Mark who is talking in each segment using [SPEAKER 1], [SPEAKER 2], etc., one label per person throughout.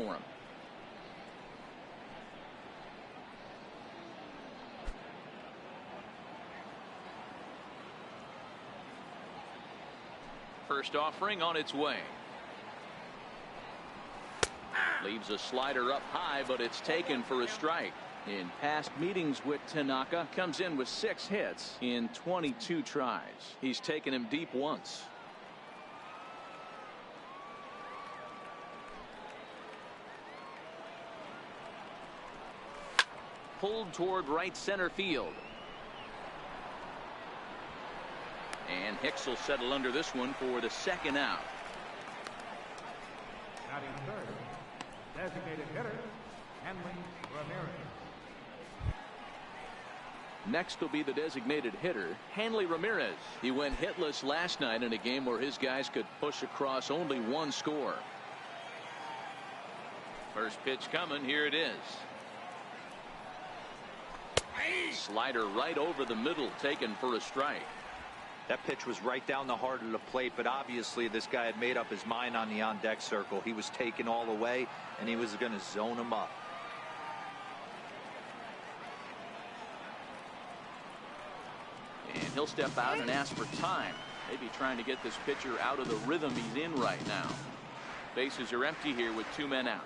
[SPEAKER 1] for him. First offering on its way. Leaves a slider up high, but it's taken for a strike. In past meetings with Tanaka, comes in with 6 hits in 22 tries. He's taken him deep once. Pulled toward right center field. And Hicks will settle under this one for the second out.
[SPEAKER 2] Batting third, designated hitter, Hanley Ramirez.
[SPEAKER 1] Next will be the designated hitter, Hanley Ramirez. He went hitless last night in a game where his guys could push across only 1 score. First pitch coming, here it is. Slider right over the middle, taken for a strike.
[SPEAKER 3] That pitch was right down the heart of the plate, but obviously this guy had made up his mind on the on-deck circle. He was taken all the way, and he was going to zone him up.
[SPEAKER 1] And he'll step out and ask for time. Maybe trying to get this pitcher out of the rhythm he's in right now. Bases are empty here with 2 men out.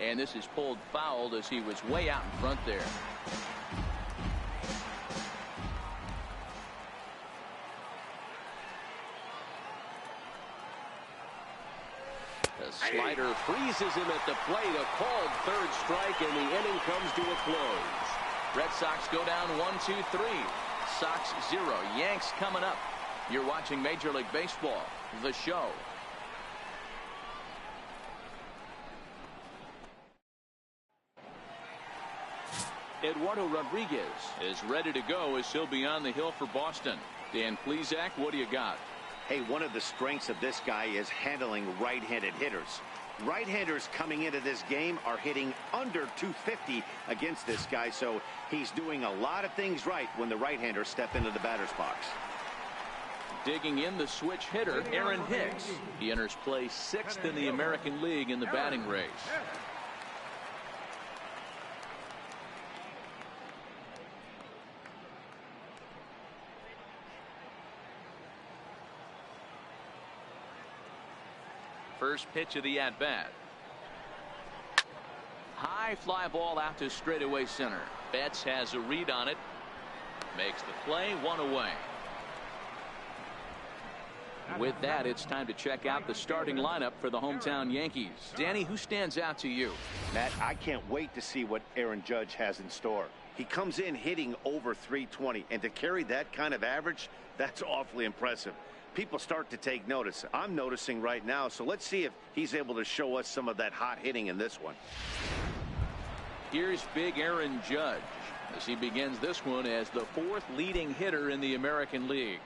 [SPEAKER 1] And this is pulled foul as he was way out in front there. The slider freezes him at the plate. A called third strike, and the inning comes to a close. Red Sox go down 1-2-3. Sox 0. Yanks coming up. You're watching Major League Baseball, the show. Eduardo Rodriguez is ready to go as he'll be on the hill for Boston. Dan Plesac, what do you got?
[SPEAKER 4] Hey, one of the strengths of this guy is handling right-handed hitters. Right-handers coming into this game are hitting under 250 against this guy, so he's doing a lot of things right when the right-handers step into the batter's box.
[SPEAKER 1] Digging in the switch hitter, Aaron Hicks. He enters play 6th in the American League in the batting race. First pitch of the at-bat. High fly ball out to straightaway center. Betts has a read on it. Makes the play, 1 away. With that, it's time to check out the starting lineup for the hometown Yankees. Danny, who stands out to you?
[SPEAKER 4] Matt, I can't wait to see what Aaron Judge has in store. He comes in hitting over 320, and to carry that kind of average, that's awfully impressive. People start to take notice. I'm noticing right now, so let's see if he's able to show us some of that hot hitting in this one.
[SPEAKER 1] Here's big Aaron Judge as he begins this one as the 4th leading hitter in the American League.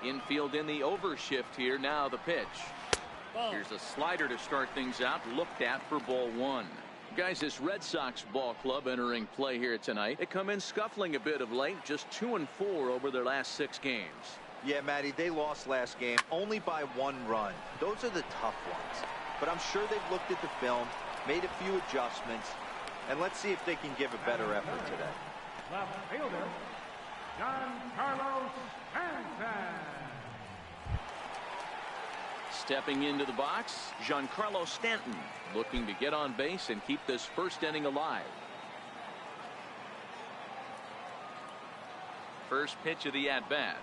[SPEAKER 1] Infield in the overshift here. Now the pitch. Here's a slider to start things out. Looked at for ball 1. Guys, this Red Sox ball club entering play here tonight. They come in scuffling a bit of late. Just 2-4 over their last 6 games.
[SPEAKER 3] Yeah, Matty, they lost last game only by 1 run. Those are the tough ones. But I'm sure they've looked at the film, made a few adjustments, and let's see if they can give a better effort today.
[SPEAKER 2] Left fielder, Giancarlo Stanton.
[SPEAKER 1] Stepping into the box, Giancarlo Stanton looking to get on base and keep this first inning alive. First pitch of the at-bat.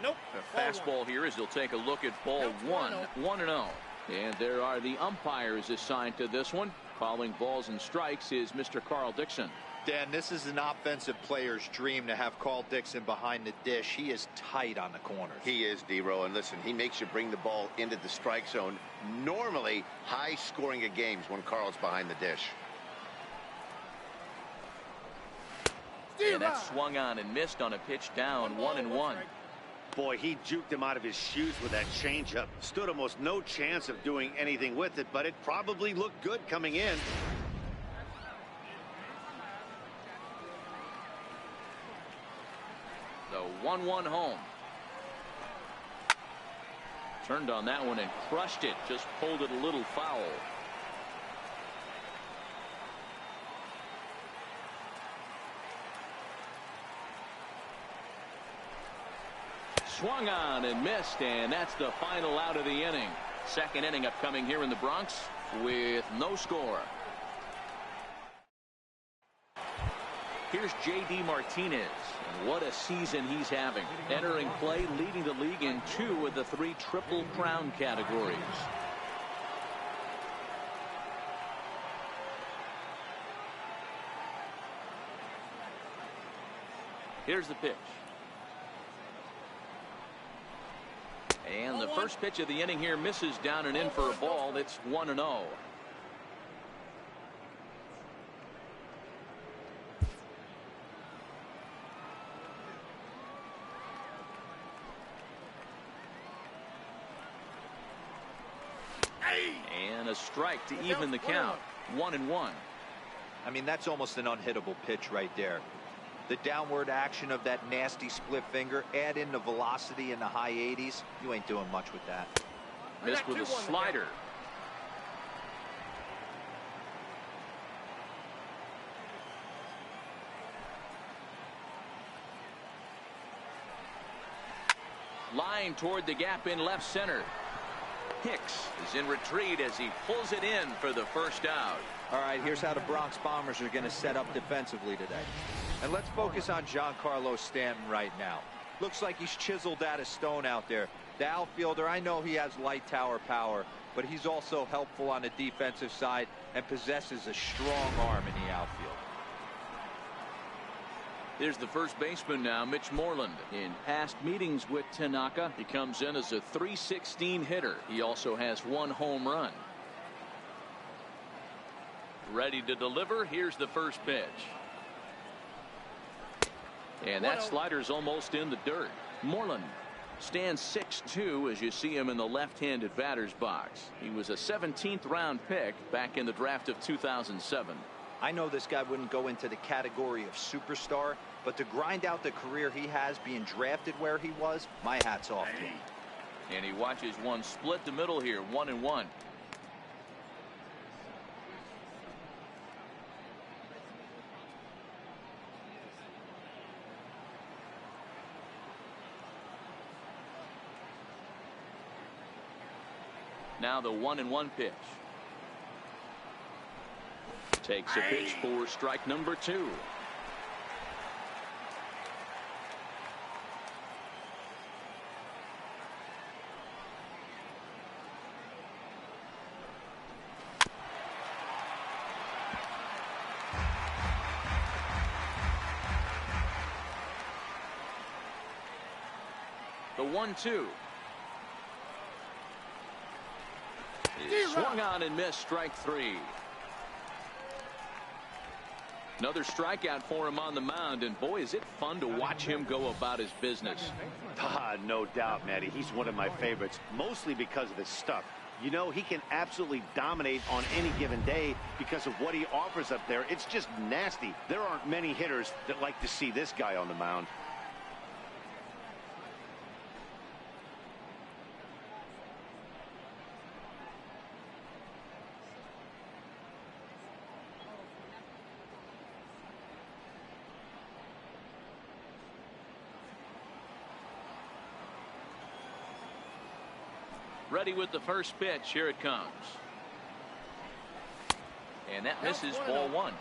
[SPEAKER 5] Nope.
[SPEAKER 1] A fastball here as he'll take a look at ball 1. 1-0. And there are the umpires assigned to this one. Calling balls and strikes is Mr. Carl Dixon.
[SPEAKER 3] Dan, this is an offensive player's dream to have Carl Dixon behind the dish. He is tight on the corners.
[SPEAKER 4] He is, D-Row, and listen, he makes you bring the ball into the strike zone. Normally high scoring of games when Carl's behind the dish.
[SPEAKER 1] And that swung on and missed on a pitch down. 1-1.
[SPEAKER 4] Boy, he juked him out of his shoes with that changeup. Stood almost no chance of doing anything with it, but it probably looked good coming in.
[SPEAKER 1] The 1-1 home. Turned on that one and crushed it. Just pulled it a little foul. Swung on and missed, and that's the final out of the inning. Second inning upcoming here in the Bronx with no score. Here's J.D. Martinez, and what a season he's having. Entering play, leading the league in 2 of the 3 Triple Crown categories. Here's the pitch. And the first pitch of the inning here misses down and in for a ball. It's 1-0. And a strike to even the count. 1-1.
[SPEAKER 3] I mean, that's almost an unhittable pitch right there. The downward action of that nasty split finger, add in the velocity in the high 80s, you ain't doing much with that.
[SPEAKER 1] Missed with a slider. Line toward the gap in left center. Hicks is in retreat as he pulls it in for the first out.
[SPEAKER 3] All right, here's how the Bronx Bombers are going to set up defensively today. And let's focus on Giancarlo Stanton right now. Looks like he's chiseled out of stone out there. The outfielder, I know he has light tower power, but he's also helpful on the defensive side and possesses a strong arm in the outfield.
[SPEAKER 1] Here's the first baseman now, Mitch Moreland. In past meetings with Tanaka, he comes in as a .316 hitter. He also has 1 home run. Ready to deliver. Here's the first pitch. And that slider's almost in the dirt. Moreland stands 6'2" as you see him in the left-handed batter's box. He was a 17th round pick back in the draft of 2007.
[SPEAKER 3] I know this guy wouldn't go into the category of superstar, but to grind out the career he has being drafted where he was, my hat's off to him.
[SPEAKER 1] And he watches one split the middle here, 1-1. Now the 1-1 pitch. Takes a pitch for strike number 2. The 1-2. Swung on and missed, strike 3. Another strikeout for him on the mound, and boy, is it fun to watch him go about his business.
[SPEAKER 4] No doubt, Matty. He's one of my favorites, mostly because of his stuff. You know, he can absolutely dominate on any given day because of what he offers up there. It's just nasty. There aren't many hitters that like to see this guy on the mound.
[SPEAKER 1] Ready with the first pitch. Here it comes. And that misses, ball 1.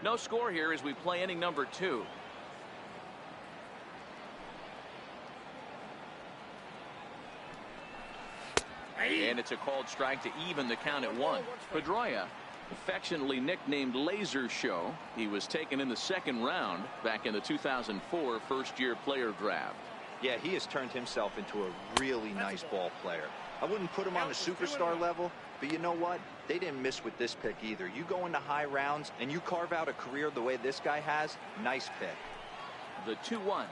[SPEAKER 1] No score here as we play inning number 2. And it's a called strike to even the count at 1. Pedroia, affectionately nicknamed Laser Show. He was taken in the 2nd round back in the 2004 first-year player draft.
[SPEAKER 3] Yeah, he has turned himself into a really nice ball player. I wouldn't put him on the superstar level, but you know what? They didn't miss with this pick either. You go into high rounds and you carve out a career the way this guy has, nice pick.
[SPEAKER 1] The 2-1.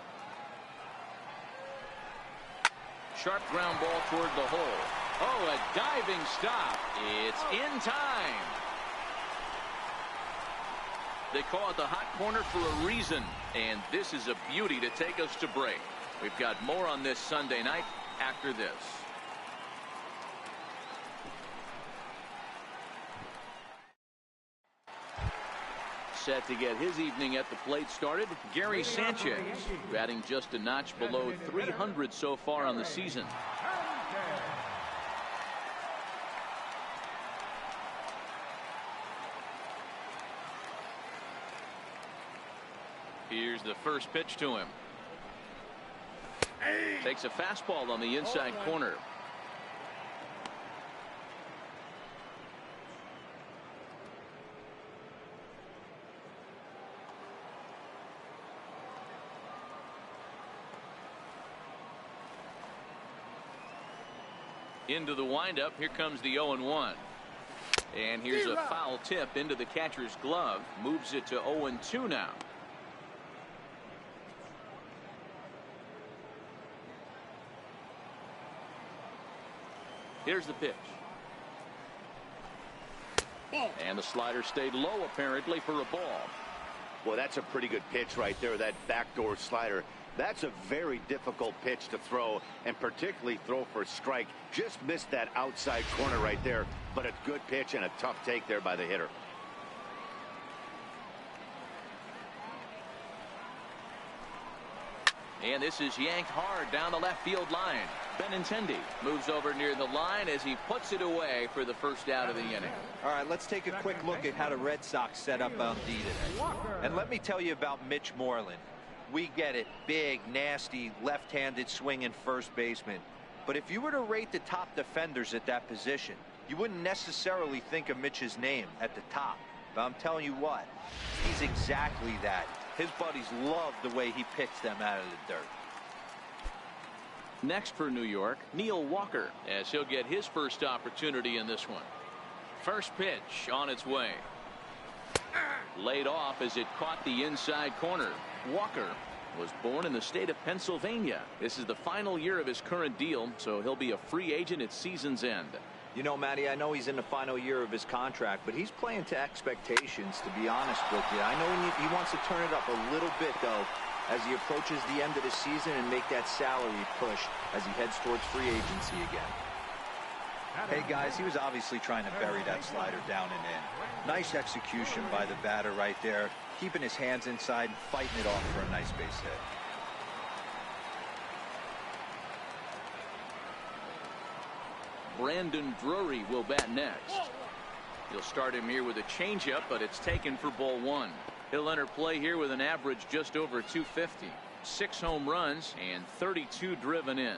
[SPEAKER 1] Sharp ground ball toward the hole. Oh, a diving stop. It's in time. They call it the hot corner for a reason, and this is a beauty to take us to break. We've got more on this Sunday night after this. Set to get his evening at the plate started, Gary Sanchez, batting just a notch below 300 so far on the season. Here's the first pitch to him. Takes a fastball on the inside corner. Into the windup. Here comes the 0-1. And here's a foul tip into the catcher's glove. Moves it to 0-2 now. Here's the pitch. And the slider stayed low apparently for a ball.
[SPEAKER 4] Well, that's a pretty good pitch right there, that backdoor slider. That's a very difficult pitch to throw, and particularly throw for a strike. Just missed that outside corner right there, but a good pitch and a tough take there by the hitter.
[SPEAKER 1] And this is yanked hard down the left field line. Benintendi moves over near the line as he puts it away for the first out of the inning.
[SPEAKER 3] All right, let's take a quick look at how the Red Sox set up on D today. And let me tell you about Mitch Moreland. We get it. Big, nasty, left-handed swinging first baseman. But if you were to rate the top defenders at that position, you wouldn't necessarily think of Mitch's name at the top. But I'm telling you what, he's exactly that. His buddies love the way he picks them out of the dirt.
[SPEAKER 1] Next for New York, Neil Walker, as he'll get his first opportunity in this one. First pitch on its way. Laid off as it caught the inside corner. Walker was born in the state of Pennsylvania. This is the final year of his current deal, so he'll be a free agent at season's end.
[SPEAKER 3] You know, Matty, I know he's in the final year of his contract, but he's playing to expectations, to be honest with you. I know he wants to turn it up a little bit, though, as he approaches the end of the season and make that salary push as he heads towards free agency again. Hey, guys, he was obviously trying to bury that slider down and in. Nice execution by the batter right there, keeping his hands inside and fighting it off for a nice base hit.
[SPEAKER 1] Brandon Drury will bat next. He'll start him here with a changeup, but it's taken for ball one. He'll enter play here with an average just over 250. 6 home runs and 32 driven in.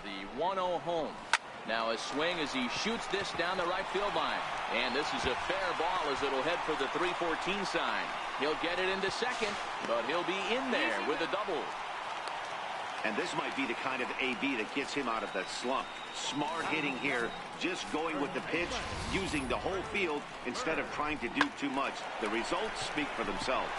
[SPEAKER 1] The 1-0 home. Now a swing as he shoots this down the right field line. And this is a fair ball as it'll head for the 314 sign. He'll get it into second, but he'll be in there with a double.
[SPEAKER 4] And this might be the kind of AB that gets him out of that slump. Smart hitting here, just going with the pitch, using the whole field instead of trying to do too much. The results speak for themselves.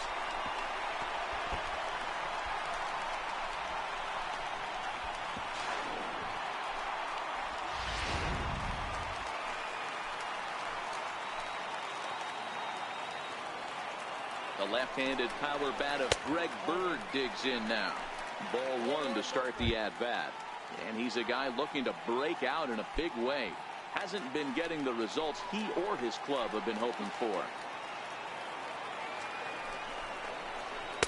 [SPEAKER 1] The left-handed power bat of Greg Bird digs in now. Ball one to start the at-bat. And he's a guy looking to break out in a big way. Hasn't been getting the results he or his club have been hoping for.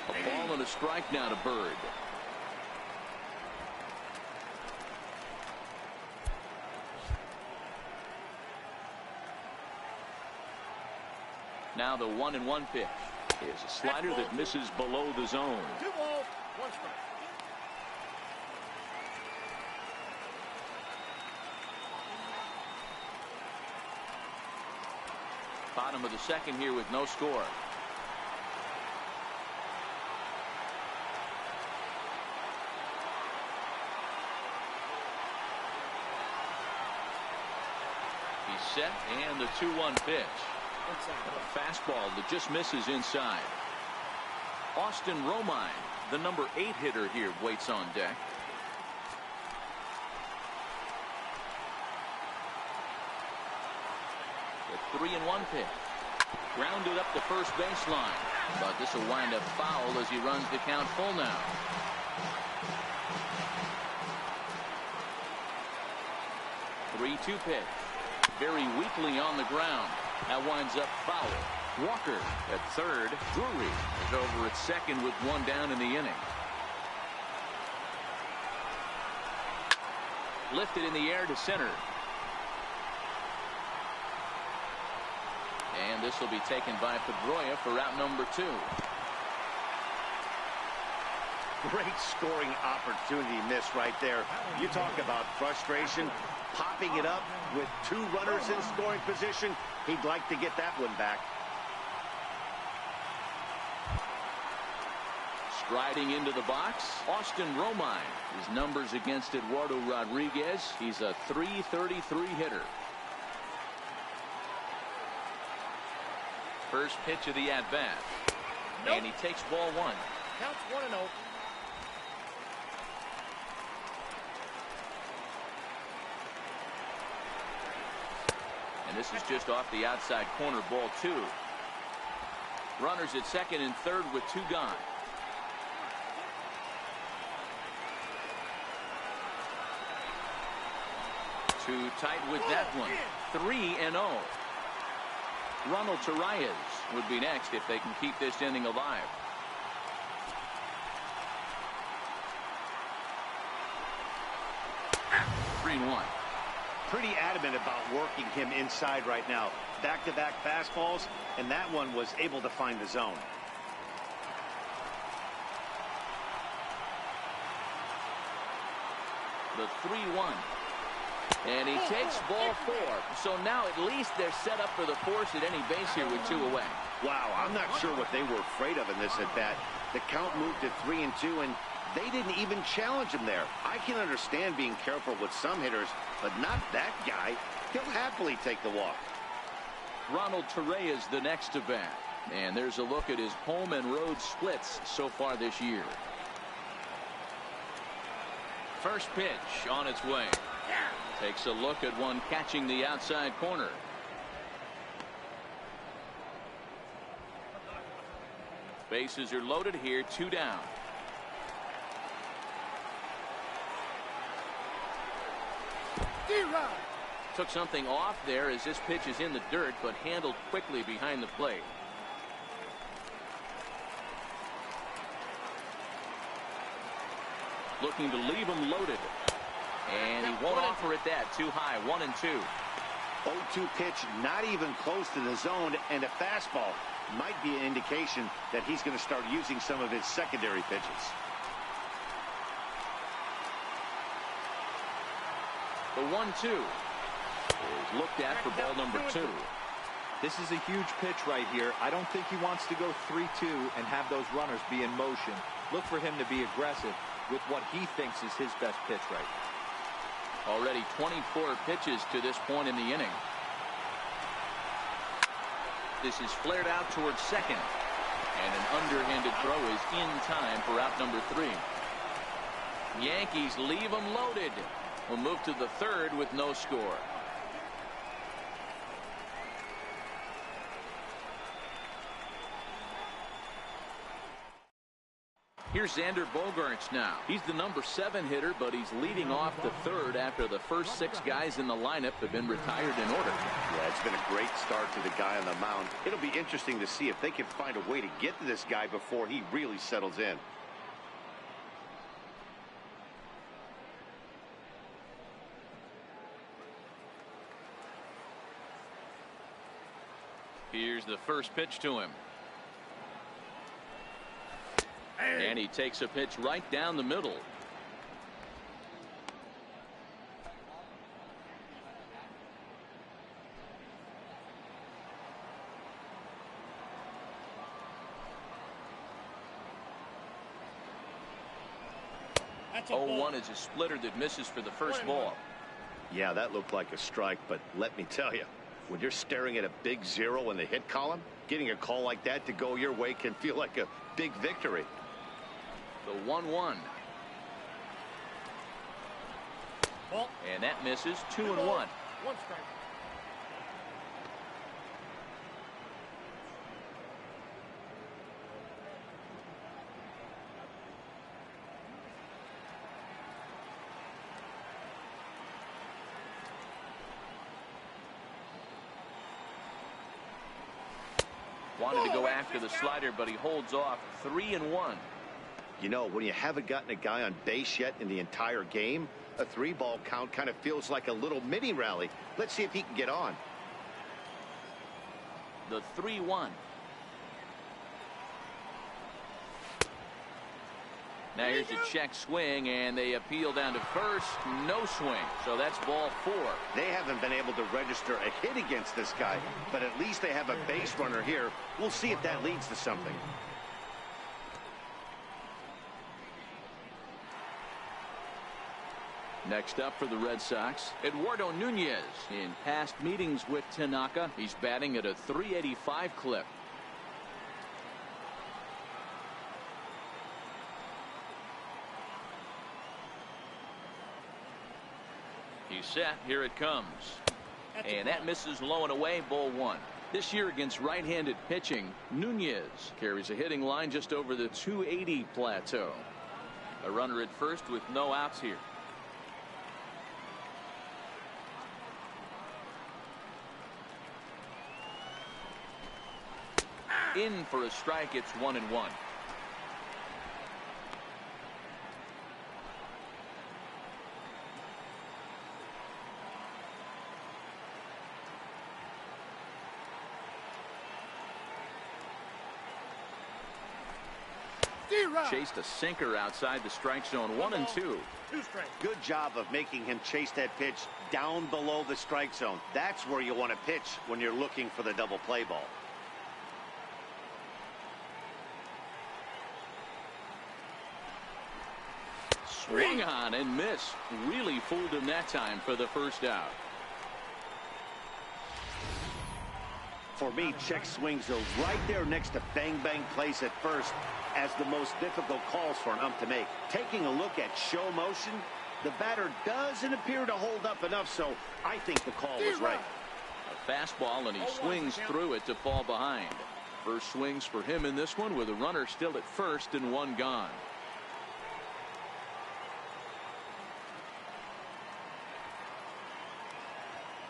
[SPEAKER 1] A ball and a strike now to Bird. Now the 1-1 pitch is a slider that misses below the zone.
[SPEAKER 5] 2-0, 1 strike.
[SPEAKER 1] Bottom of the second here with no score. set, and the 2-1 pitch. A fastball that just misses inside. Austin Romine, the number 8 hitter here, waits on deck. The 3-1 pitch. Grounded up the first baseline, but this will wind up foul as he runs the count full now. The 3-2 pitch. Very weakly on the ground. That winds up foul. Walker at third. Drury is over at second with one down in the inning. Lifted in the air to center. And this will be taken by Pedroia for out number 2.
[SPEAKER 4] Great scoring opportunity miss right there. You talk about frustration, popping it up with 2 runners in scoring position. He'd like to get that one back.
[SPEAKER 1] Striding into the box, Austin Romine. His numbers against Eduardo Rodriguez. He's a .333 hitter. First pitch of the at-bat. Nope. And he takes ball 1.
[SPEAKER 5] Counts 1-0.
[SPEAKER 1] And this is just off the outside corner, ball 2. Runners at second and third with 2 gone. Too tight with that one. 3-0. Ronald Torreyes would be next if they can keep this inning alive. Three and 1.
[SPEAKER 4] Pretty adamant about working him inside right now. Back-to-back fastballs, and that one was able to find the zone.
[SPEAKER 1] The 3-1. And he takes ball 4. So now at least they're set up for the force at any base here with 2 away.
[SPEAKER 4] Wow, I'm not sure what they were afraid of in this at bat. The count moved to 3-2, and they didn't even challenge him there. I can understand being careful with some hitters, but not that guy. He'll happily take the walk.
[SPEAKER 1] Ronald Torreyes the next to bat. And there's a look at his home and road splits so far this year. First pitch on its way. Takes a look at one catching the outside corner. Bases are loaded here, 2 down. Took something off there as this pitch is in the dirt, but handled quickly behind the plate. Looking to leave him loaded. And he won't offer it that. Too high. 1-2.
[SPEAKER 4] 0-2 pitch, not even close to the zone, and a fastball might be an indication that he's going to start using some of his secondary pitches.
[SPEAKER 1] The 1-2 is looked at for ball number 2.
[SPEAKER 3] This is a huge pitch right here. I don't think he wants to go 3-2 and have those runners be in motion. Look for him to be aggressive with what he thinks is his best pitch right now.
[SPEAKER 1] Already 24 pitches to this point in the inning. This is flared out towards second. And an underhanded throw is in time for out number 3. Yankees leave them loaded. We'll move to the third with no score. Here's Xander Bogaerts now. He's the number 7 hitter, but he's leading off the third after the first 6 guys in the lineup have been retired in order.
[SPEAKER 4] Yeah, it's been a great start to the guy on the mound. It'll be interesting to see if they can find a way to get to this guy before he really settles in.
[SPEAKER 1] Here's the first pitch to him. And he takes a pitch right down the middle. That's 0-1 is a splitter that misses for the first ball.
[SPEAKER 4] Yeah, that looked like a strike, but let me tell you, When you're staring at a big 0 in the hit column, getting a call like that to go your way can feel like a big victory.
[SPEAKER 1] The 1-1. And that misses. 2-1.
[SPEAKER 5] 1 strike.
[SPEAKER 1] Wanted to go after the slider, but he holds off. 3-1.
[SPEAKER 4] You know, when you haven't gotten a guy on base yet in the entire game, a 3-ball count kind of feels like a little mini rally. Let's see if he can get on.
[SPEAKER 1] The 3-1. Now here's a check swing, and they appeal down to first. No swing, so that's ball 4.
[SPEAKER 4] They haven't been able to register a hit against this guy, but at least they have a base runner here. We'll see if that leads to something.
[SPEAKER 1] Next up for the Red Sox, Eduardo Nunez. In past meetings with Tanaka, he's batting at a .385 clip. He's set. Here it comes. And that misses low and away. Ball 1. This year against right-handed pitching, Nunez carries a hitting line just over the .280 plateau. A runner at first with no outs here. In for a strike. It's 1-1. Chased a sinker outside the strike zone. 1-2.
[SPEAKER 5] 2 strikes.
[SPEAKER 4] Good job of making him chase that pitch down below the strike zone. That's where you want to pitch when you're looking for the double play ball.
[SPEAKER 1] Swung on and missed. Really fooled him that time for the first out.
[SPEAKER 4] For me, check swings are right there next to bang-bang plays at first as the most difficult calls for an ump to make. Taking a look at show motion, the batter doesn't appear to hold up enough, so I think the call was right.
[SPEAKER 1] A fastball, and he swings through it to fall behind. First swings for him in this one with a runner still at first and 1 gone.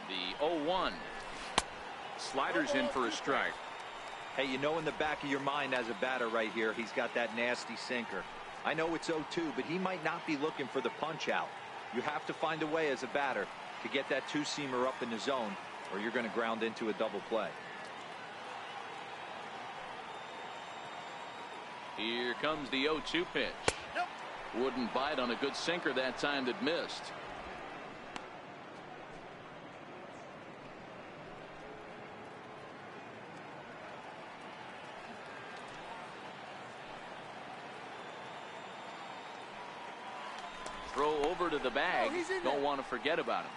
[SPEAKER 1] The 0-1. Sliders in for a strike.
[SPEAKER 3] Hey, you know in the back of your mind as a batter right here, he's got that nasty sinker. I know it's 0-2, but he might not be looking for the punch out. You have to find a way as a batter to get that 2-seamer up in the zone, or you're going to ground into a double play.
[SPEAKER 1] Here comes the 0-2 pitch. Wouldn't bite on a good sinker that time that missed. Throw over to the bag. Don't want to forget about him.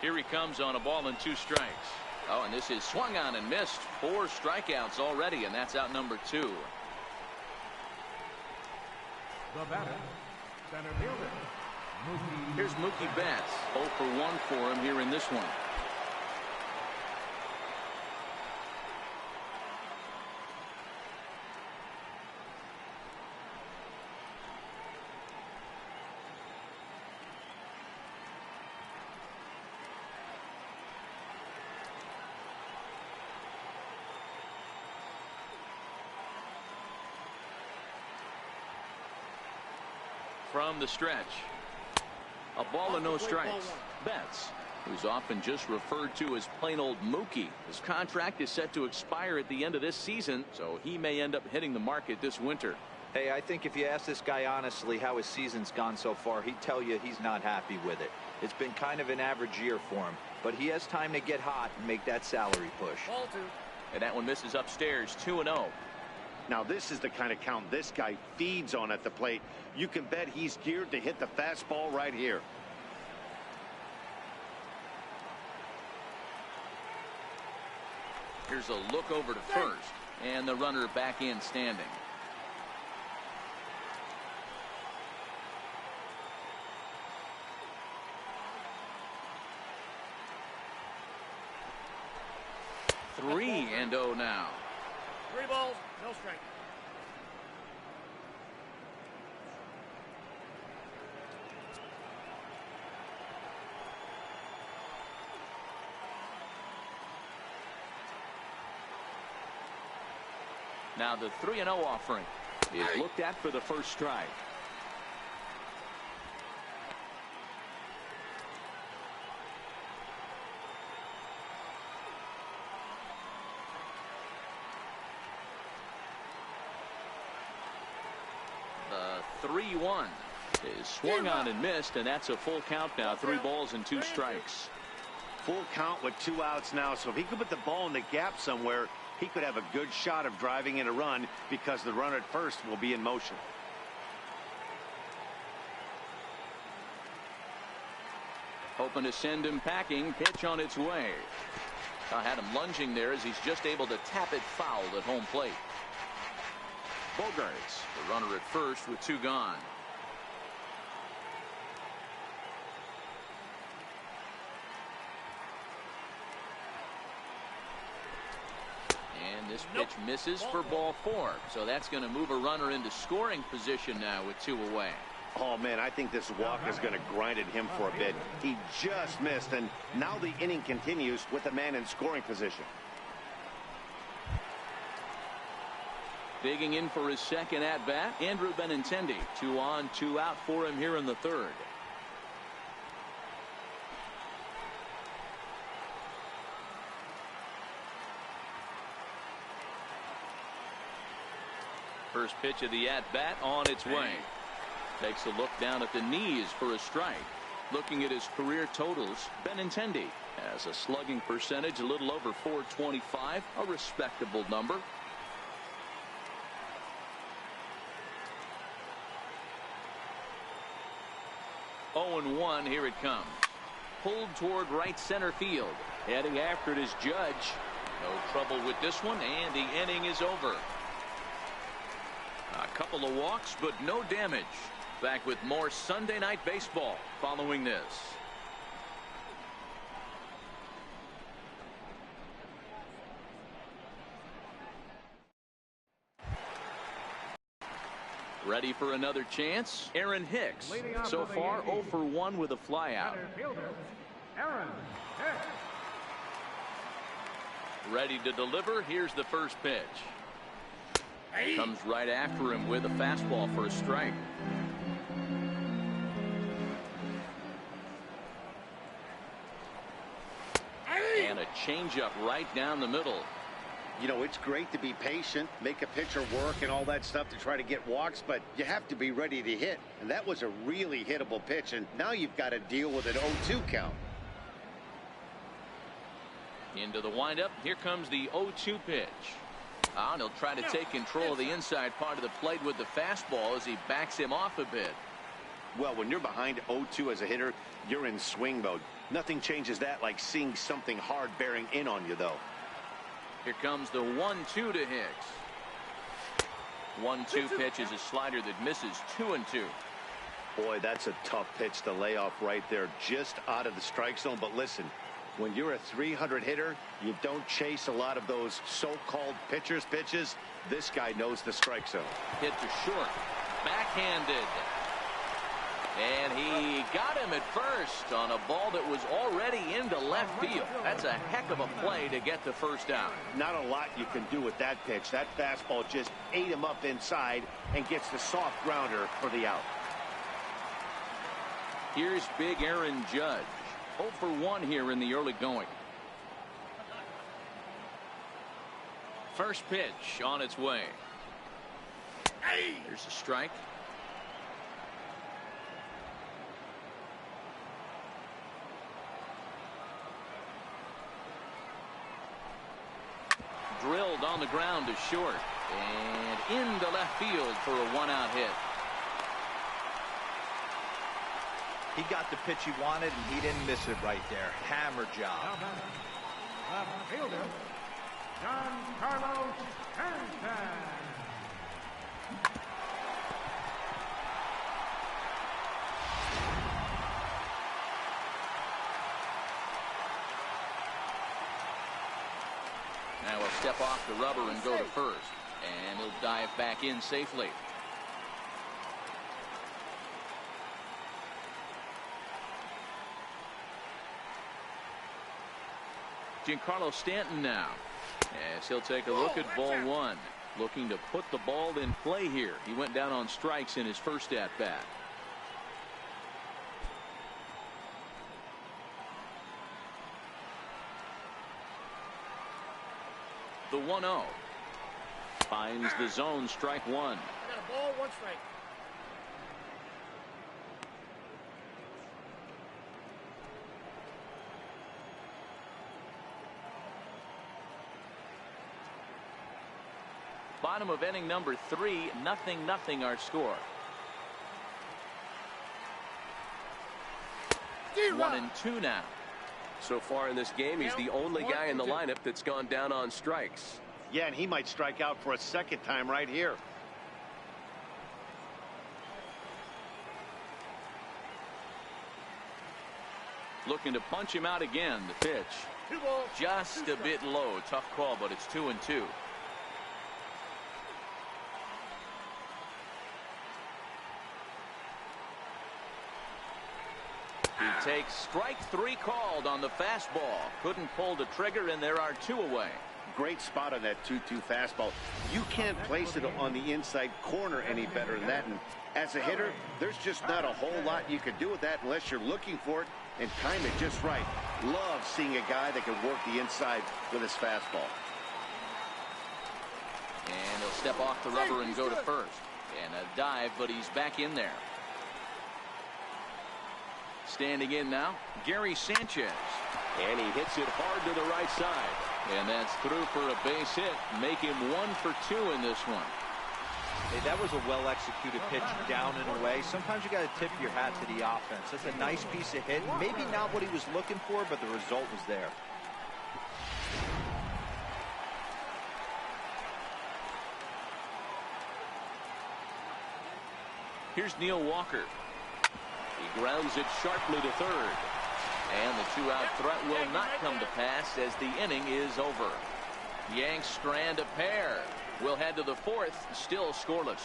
[SPEAKER 1] Here he comes on a ball and 2 strikes. Oh, and this is swung on and missed. 4 strikeouts already, and that's out number 2.
[SPEAKER 2] The batter, center fielder, Mookie.
[SPEAKER 1] Here's Mookie Betts. 0 for 1 for him here in this one. From the stretch, a ball and no strikes. Betts, who's often just referred to as plain old Mookie. His contract is set to expire at the end of this season, so he may end up hitting the market this winter.
[SPEAKER 3] Hey, I think if you ask this guy honestly how his season's gone so far, he'd tell you he's not happy with it. It's been kind of an average year for him, but he has time to get hot and make that salary push.
[SPEAKER 5] Ball 2.
[SPEAKER 1] And that one misses upstairs. 2-0.
[SPEAKER 4] Now, this is the kind of count this guy feeds on at the plate. You can bet he's geared to hit the fastball right here.
[SPEAKER 1] Here's a look over to first, and the runner back in standing. Three and 0 now.
[SPEAKER 5] 3 balls, no strike.
[SPEAKER 1] Now the 3-0 offering is looked at for the first strike. The 3-1 is swung on and missed, and that's a full count now. 3 balls and 2 strikes.
[SPEAKER 4] Full count with 2 outs now, so if he could put the ball in the gap somewhere, he could have a good shot of driving in a run because the runner at first will be in motion.
[SPEAKER 1] Hoping to send him packing. Pitch on its way. I had him lunging there as he's just able to tap it foul at home plate. Bogaerts, the runner at first with 2 gone. And this pitch misses for ball 4. So that's going to move a runner into scoring position now with 2 away.
[SPEAKER 4] Oh, man, I think this walk is going to grind at him for a bit. He just missed, and now the inning continues with a man in scoring position.
[SPEAKER 1] Digging in for his second at-bat, Andrew Benintendi. 2 on, 2 out for him here in the 3rd. First pitch of the at-bat on its way. Takes a look down at the knees for a strike. Looking at his career totals, Benintendi has a slugging percentage a little over .425, a respectable number. 0-1, here it comes. Pulled toward right center field. Heading after it is Judge. No trouble with this one, and the inning is over. A couple of walks, but no damage. Back with more Sunday Night Baseball following this. Ready for another chance? Aaron Hicks. So far 0 for 1 with a flyout.
[SPEAKER 2] Aaron Hicks.
[SPEAKER 1] Ready to deliver. Here's the first pitch. Comes right after him with a fastball for a strike. And a changeup right down the middle.
[SPEAKER 4] You know, it's great to be patient, make a pitcher work and all that stuff to try to get walks, but you have to be ready to hit. And that was a really hittable pitch, and now you've got to deal with an 0-2 count.
[SPEAKER 1] Into the windup. Here comes the 0-2 pitch. And he'll try to take control of the inside part of the plate with the fastball as he backs him off a bit.
[SPEAKER 4] Well, when you're behind 0-2 as a hitter, you're in swing mode. Nothing changes that like seeing something hard bearing in on you, though.
[SPEAKER 1] Here comes the 1-2 to Hicks. 1-2 pitch is a slider that misses 2-2.
[SPEAKER 4] Boy, that's a tough pitch to lay off right there, just out of the strike zone. But listen, when you're a 300 hitter, you don't chase a lot of those so-called pitchers' pitches. This guy knows the strike zone.
[SPEAKER 1] Hit to short. Backhanded. And he got him at first on a ball that was already into left field. That's a heck of a play to get the first out.
[SPEAKER 4] Not a lot you can do with that pitch. That fastball just ate him up inside and gets the soft grounder for the out.
[SPEAKER 1] Here's big Aaron Judge. 0 for 1 here in the early going. First pitch on its way. Here's a strike. Drilled on the ground to short. And into left field for a one-out hit.
[SPEAKER 3] He got the pitch he wanted, and he didn't miss it right there. Hammer job.
[SPEAKER 2] Left fielder, Giancarlo Stanton.
[SPEAKER 1] Now he'll step off the rubber and go to first. And he'll dive back in safely. Giancarlo Stanton now, as he'll take a look at ball one, looking to put the ball in play here. He went down on strikes in his first at bat. The 1-0 finds the zone, strike one.
[SPEAKER 5] I got a ball, one strike.
[SPEAKER 1] Bottom of inning number 3, 0-0 our score. 1-2 now.
[SPEAKER 6] So far in this game, he's the only guy in the lineup that's gone down on strikes.
[SPEAKER 4] Yeah, and he might strike out for a second time right here.
[SPEAKER 1] Looking to punch him out again. The pitch
[SPEAKER 5] 2 balls.
[SPEAKER 1] just a bit low. Tough call, but it's 2-2. He takes strike 3 called on the fastball. Couldn't pull the trigger, and there are 2 away.
[SPEAKER 4] Great spot on that 2-2 fastball. You can't place it on the inside corner any better than that. And as a hitter, there's just not a whole lot you can do with that unless you're looking for it and time it just right. Love seeing a guy that can work the inside with his fastball.
[SPEAKER 1] And he'll step off the rubber and go to first. And a dive, but he's back in there. Standing in now, Gary Sanchez.
[SPEAKER 6] And he hits it hard to the right side.
[SPEAKER 1] And that's through for a base hit. Make him 1 for 2 in this one.
[SPEAKER 3] Hey, that was a well-executed pitch down and away. Sometimes you got to tip your hat to the offense. That's a nice piece of hit. Maybe not what he was looking for, but the result was there.
[SPEAKER 1] Here's Neil Walker. He grounds it sharply to third. And the 2-out threat will not come to pass as the inning is over. Yanks strand a pair. We'll head to the 4th, still scoreless.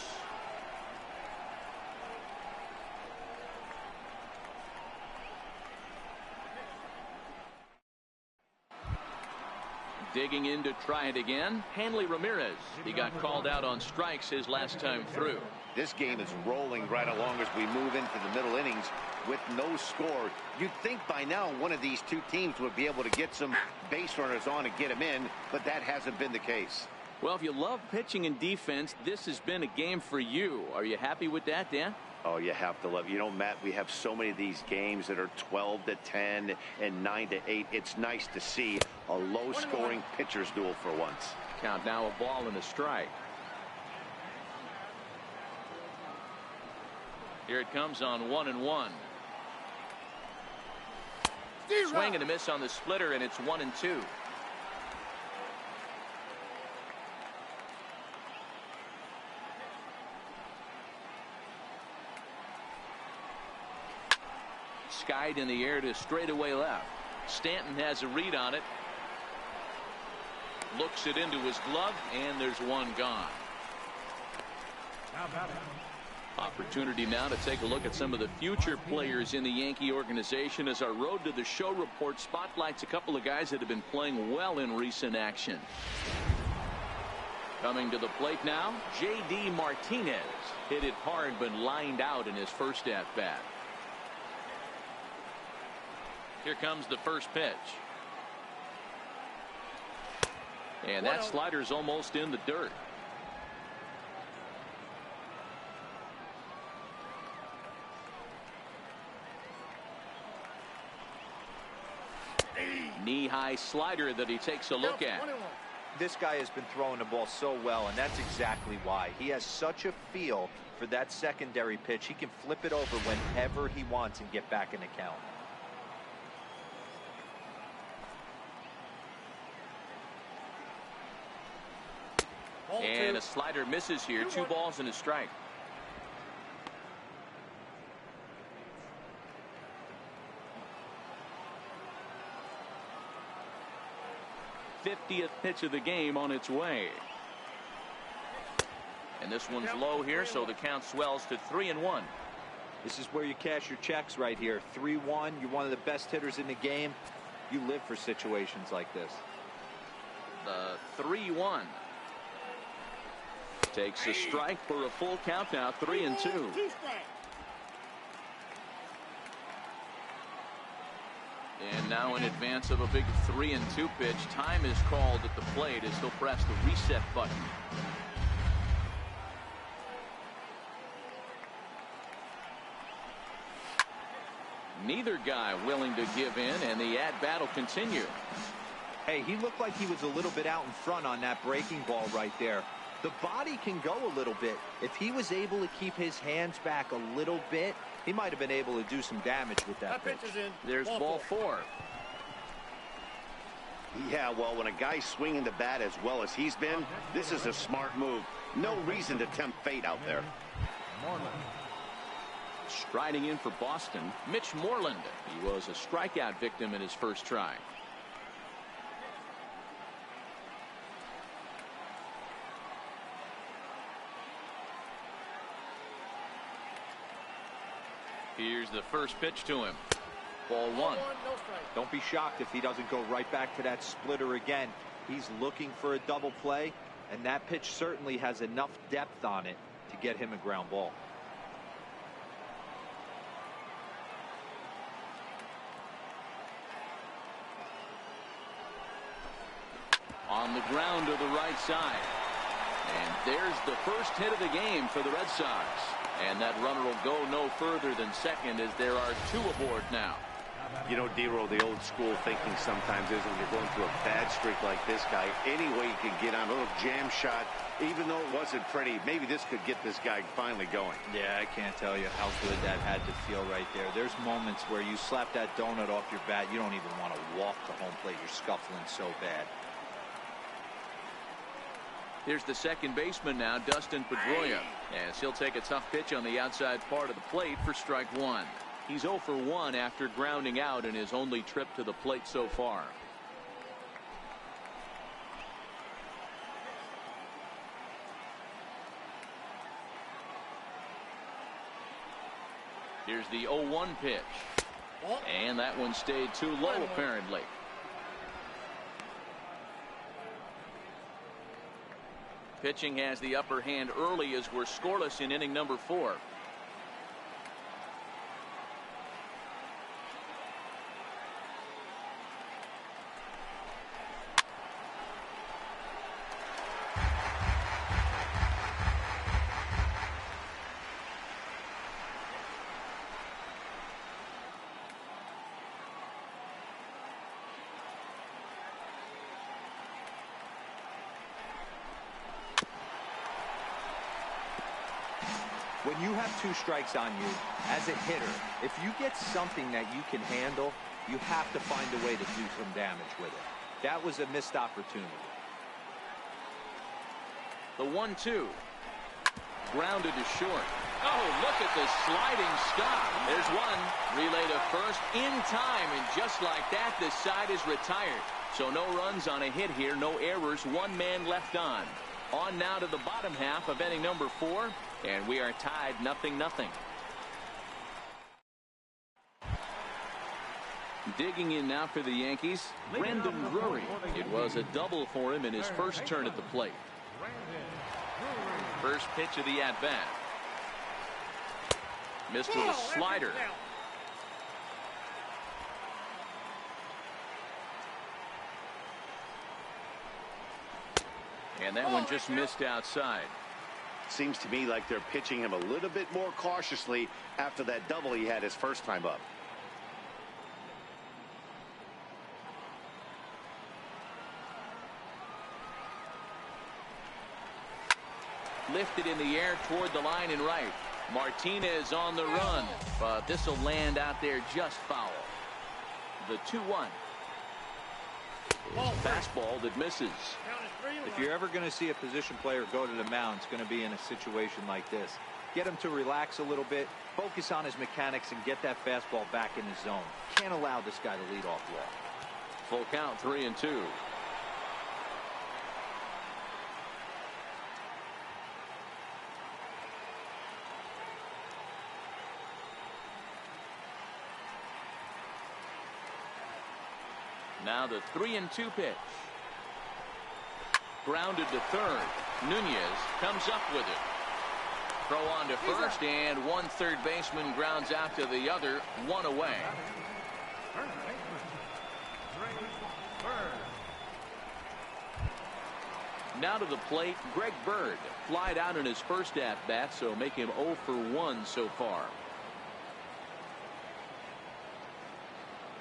[SPEAKER 1] Digging in to try it again, Hanley Ramirez. He got called out on strikes his last time through.
[SPEAKER 4] This game is rolling right along as we move into the middle innings with no score. You'd think by now one of these two teams would be able to get some base runners on and get them in, but that hasn't been the case.
[SPEAKER 1] Well, if you love pitching and defense, this has been a game for you. Are you happy with that, Dan?
[SPEAKER 4] Oh, you have to love. You know, Matt, we have so many of these games that are 12-10 and 9-8. It's nice to see a low-scoring pitcher's duel for once.
[SPEAKER 1] Count now, a ball and a strike. Here it comes on 1-1. Swing and a miss on the splitter, and it's 1-2. Skied in the air to straightaway left. Stanton has a read on it. Looks it into his glove, and there's one gone. Opportunity now to take a look at some of the future players in the Yankee organization as our Road to the Show report spotlights a couple of guys that have been playing well in recent action. Coming to the plate now, J.D. Martinez. Hit it hard but lined out in his first at-bat. Here comes the first pitch. And that slider's almost in the dirt. Knee-high slider that he takes a look at.
[SPEAKER 3] This guy has been throwing the ball so well, and that's exactly why. He has such a feel for that secondary pitch. He can flip it over whenever he wants and get back in the count.
[SPEAKER 1] And a slider misses here. 2 balls and a strike. '50th pitch of the game on its way. And this one's low here, so the count swells to 3-1.
[SPEAKER 3] This is where you cash your checks right here. 3-1. You're one of the best hitters in the game. You live for situations like this.
[SPEAKER 1] The 3-1. Takes a strike for a full count now. 3-2. And now in advance of a big 3-2 pitch, time is called at the plate as he'll press the reset button. Neither guy willing to give in, and the at-bat will continue.
[SPEAKER 3] Hey, he looked like he was a little bit out in front on that breaking ball right there. The body can go a little bit. If he was able to keep his hands back a little bit, he might have been able to do some damage with that pitch.
[SPEAKER 1] There's ball 4.
[SPEAKER 4] Yeah, well, when a guy's swinging the bat as well as he's been, this is a smart move. No reason to tempt fate out there.
[SPEAKER 1] Striding in for Boston, Mitch Moreland. He was a strikeout victim in his first try. Here's the first pitch to him. Ball 1.
[SPEAKER 3] Don't be shocked if he doesn't go right back to that splitter again. He's looking for a double play, and that pitch certainly has enough depth on it to get him a ground ball.
[SPEAKER 1] On the ground to the right side. And there's the first hit of the game for the Red Sox. And that runner will go no further than second as there are 2 aboard now.
[SPEAKER 4] You know, Dero, the old school thinking sometimes is when you're going through a bad streak like this guy, any way you can get on a little jam shot, even though it wasn't pretty, maybe this could get this guy finally going.
[SPEAKER 3] Yeah, I can't tell you how good that had to feel right there. There's moments where you slap that donut off your bat, you don't even want to walk to home plate. You're scuffling so bad.
[SPEAKER 1] Here's the second baseman now, Dustin Pedroia, as he'll take a tough pitch on the outside part of the plate for strike 1. He's 0 for 1 after grounding out in his only trip to the plate so far. Here's the 0-1 pitch. And that one stayed too low apparently. Pitching has the upper hand early as we're scoreless in inning number 4.
[SPEAKER 3] When you have 2 strikes on you, as a hitter, if you get something that you can handle, you have to find a way to do some damage with it. That was a missed opportunity.
[SPEAKER 1] The 1-2. Grounded to short. Oh, look at the sliding stop. There's one. Relay to first in time, and just like that, this side is retired. So no runs on a hit here, no errors, 1 man left on. On now to the bottom half of inning number 4, and we are tied 0-0. Digging in now for the Yankees, Brandon Drury. It was a double for him in his first turn at the plate. First pitch of the at-bat. Missed with a slider. And that one just missed outside.
[SPEAKER 4] Seems to me like they're pitching him a little bit more cautiously after that double he had his first time up.
[SPEAKER 1] lifted in the air toward the line and right. Martinez on the run, but this will land out there just foul. The 2-1. Fastball that misses.
[SPEAKER 3] If you're ever going to see a position player go to the mound, it's going to be in a situation like this. Get him to relax a little bit, focus on his mechanics, and get that fastball back in his zone. Can't allow this guy to lead off walk.
[SPEAKER 1] Full count, 3-2. Now the 3-2 pitch. Grounded to third. Nunez comes up with it. Throw on to first, and one third baseman grounds out to the other, one away.
[SPEAKER 2] First baseman, Greg Bird.
[SPEAKER 1] Now to the plate, Greg Bird. Flied out in his first at-bat, so make him 0 for 1 so far.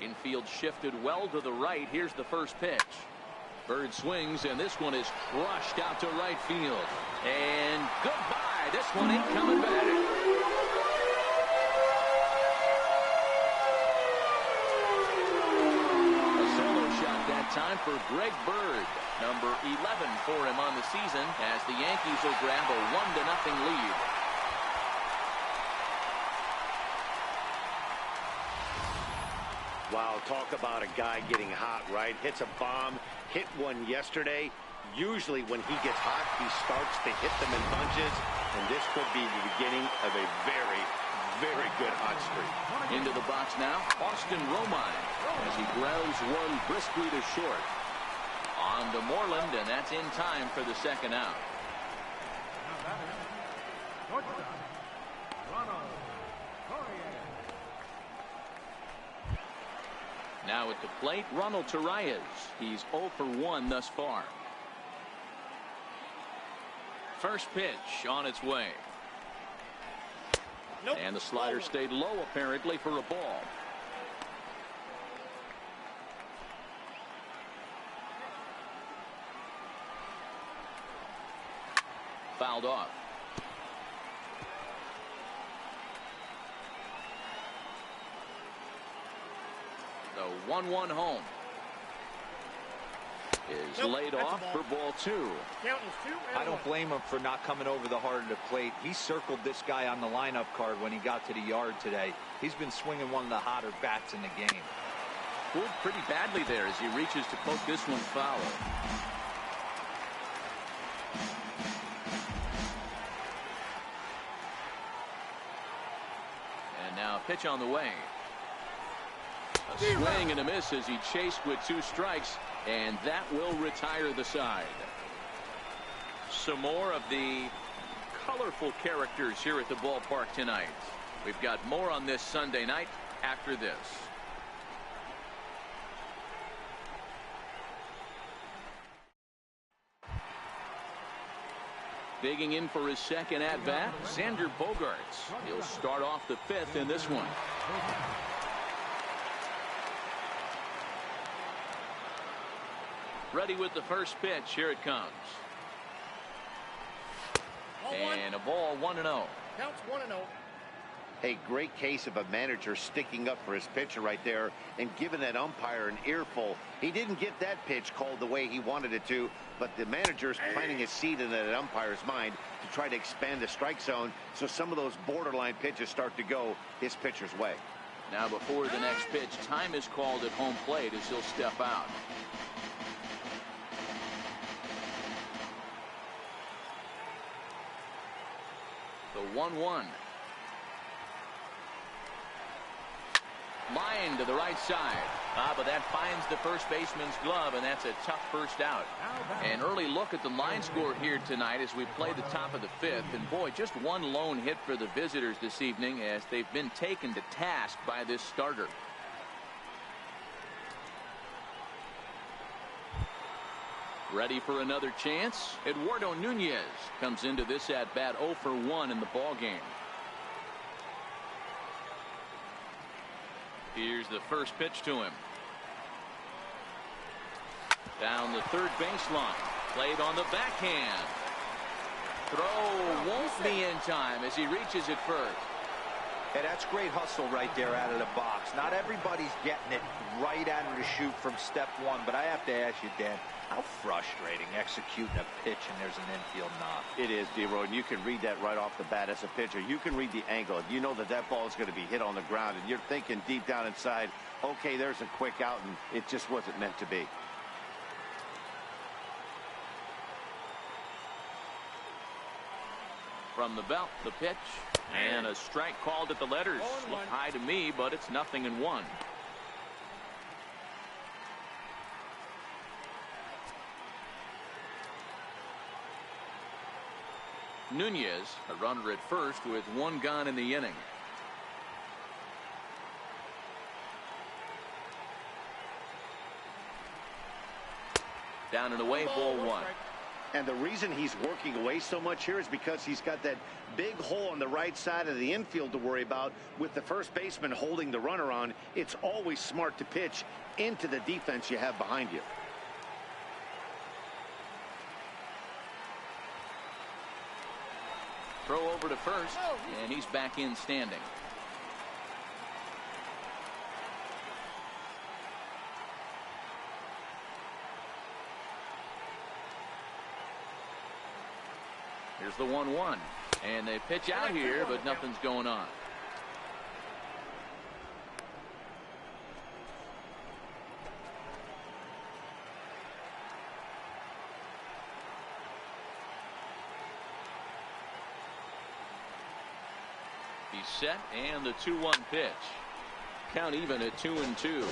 [SPEAKER 1] Infield shifted well to the right. Here's the first pitch. Bird swings, and this one is crushed out to right field. And goodbye. This one ain't coming back. A solo shot that time for Greg Bird. Number 11 for him on the season as the Yankees will grab a 1-0 lead.
[SPEAKER 4] Wow, talk about a guy getting hot, right? Hits a bomb, hit one yesterday. Usually when he gets hot, he starts to hit them in bunches, and this could be the beginning of a very, very good hot streak.
[SPEAKER 1] Into the box now, Austin Romine as he grounds one briskly to short. On to Moreland, and that's in time for the second out.
[SPEAKER 2] Now batter, shortstop, Ronald Torres.
[SPEAKER 1] Now at the plate, Ronald Torres. He's 0 for 1 thus far. First pitch on its way.
[SPEAKER 5] Nope.
[SPEAKER 1] And the slider stayed low apparently for a ball. Fouled off. The 1-1 home is
[SPEAKER 5] Nope,
[SPEAKER 1] laid
[SPEAKER 5] that's a
[SPEAKER 1] off
[SPEAKER 5] ball.
[SPEAKER 1] for ball 2.
[SPEAKER 5] Count is 2 and
[SPEAKER 3] I don't
[SPEAKER 5] 1.
[SPEAKER 3] blame him for not coming over the heart of the plate. He circled this guy on the lineup card when he got to the yard today. He's been swinging one of the hotter bats in the game.
[SPEAKER 1] Pulled pretty badly there as he reaches to poke this one foul. And now a pitch on the way. A swing and a miss as he chased with 2 strikes, and that will retire the side. Some more of the colorful characters here at the ballpark tonight. We've got more on this Sunday night after this. Digging in for his second at-bat, Xander Bogaerts. He'll start off the 5th in this one. Ready with the first pitch. Here it comes. And a ball 1-0.
[SPEAKER 5] Counts 1-0.
[SPEAKER 4] A great case of a manager sticking up for his pitcher right there and giving that umpire an earful. He didn't get that pitch called the way he wanted it to, but the manager's planting a seed in that umpire's mind to try to expand the strike zone so some of those borderline pitches start to go his pitcher's way.
[SPEAKER 1] Now before the next pitch, time is called at home plate as he'll step out. The 1-1. Line to the right side. But that finds the first baseman's glove, and that's a tough first out. An early look at the line score here tonight as we play the top of the 5th. And boy, just one lone hit for the visitors this evening as they've been taken to task by this starter. Ready for another chance? Eduardo Nunez comes into this at-bat 0 for 1 in the ball game. Here's the first pitch to him. Down the third baseline. Played on the backhand. throw won't be in time as he reaches it first.
[SPEAKER 3] Hey, that's great hustle right there out of the box. Not everybody's getting it right out of the chute from step one, but I have to ask you, Dan, how frustrating executing a pitch and there's an infield knock.
[SPEAKER 4] It is, D-Roy, and you can read that right off the bat as a pitcher. You can read the angle. You know that that ball is going to be hit on the ground, and you're thinking deep down inside, okay, there's a quick out, and it just wasn't meant to be.
[SPEAKER 1] From the belt, the pitch, and a strike called at the letters. Looked high to me, but it's 0-1. Nunez, a runner at first with one gone in the inning. Down and away, ball one.
[SPEAKER 4] And the reason he's working away so much here is because he's got that big hole on the right side of the infield to worry about. With the first baseman holding the runner on, it's always smart to pitch into the defense you have behind you.
[SPEAKER 1] Throw over to first, and he's back in standing. Here's the 1-1, and they pitch out here, but nothing's going on. He's set, and the 2-1 pitch. Count even at 2-2.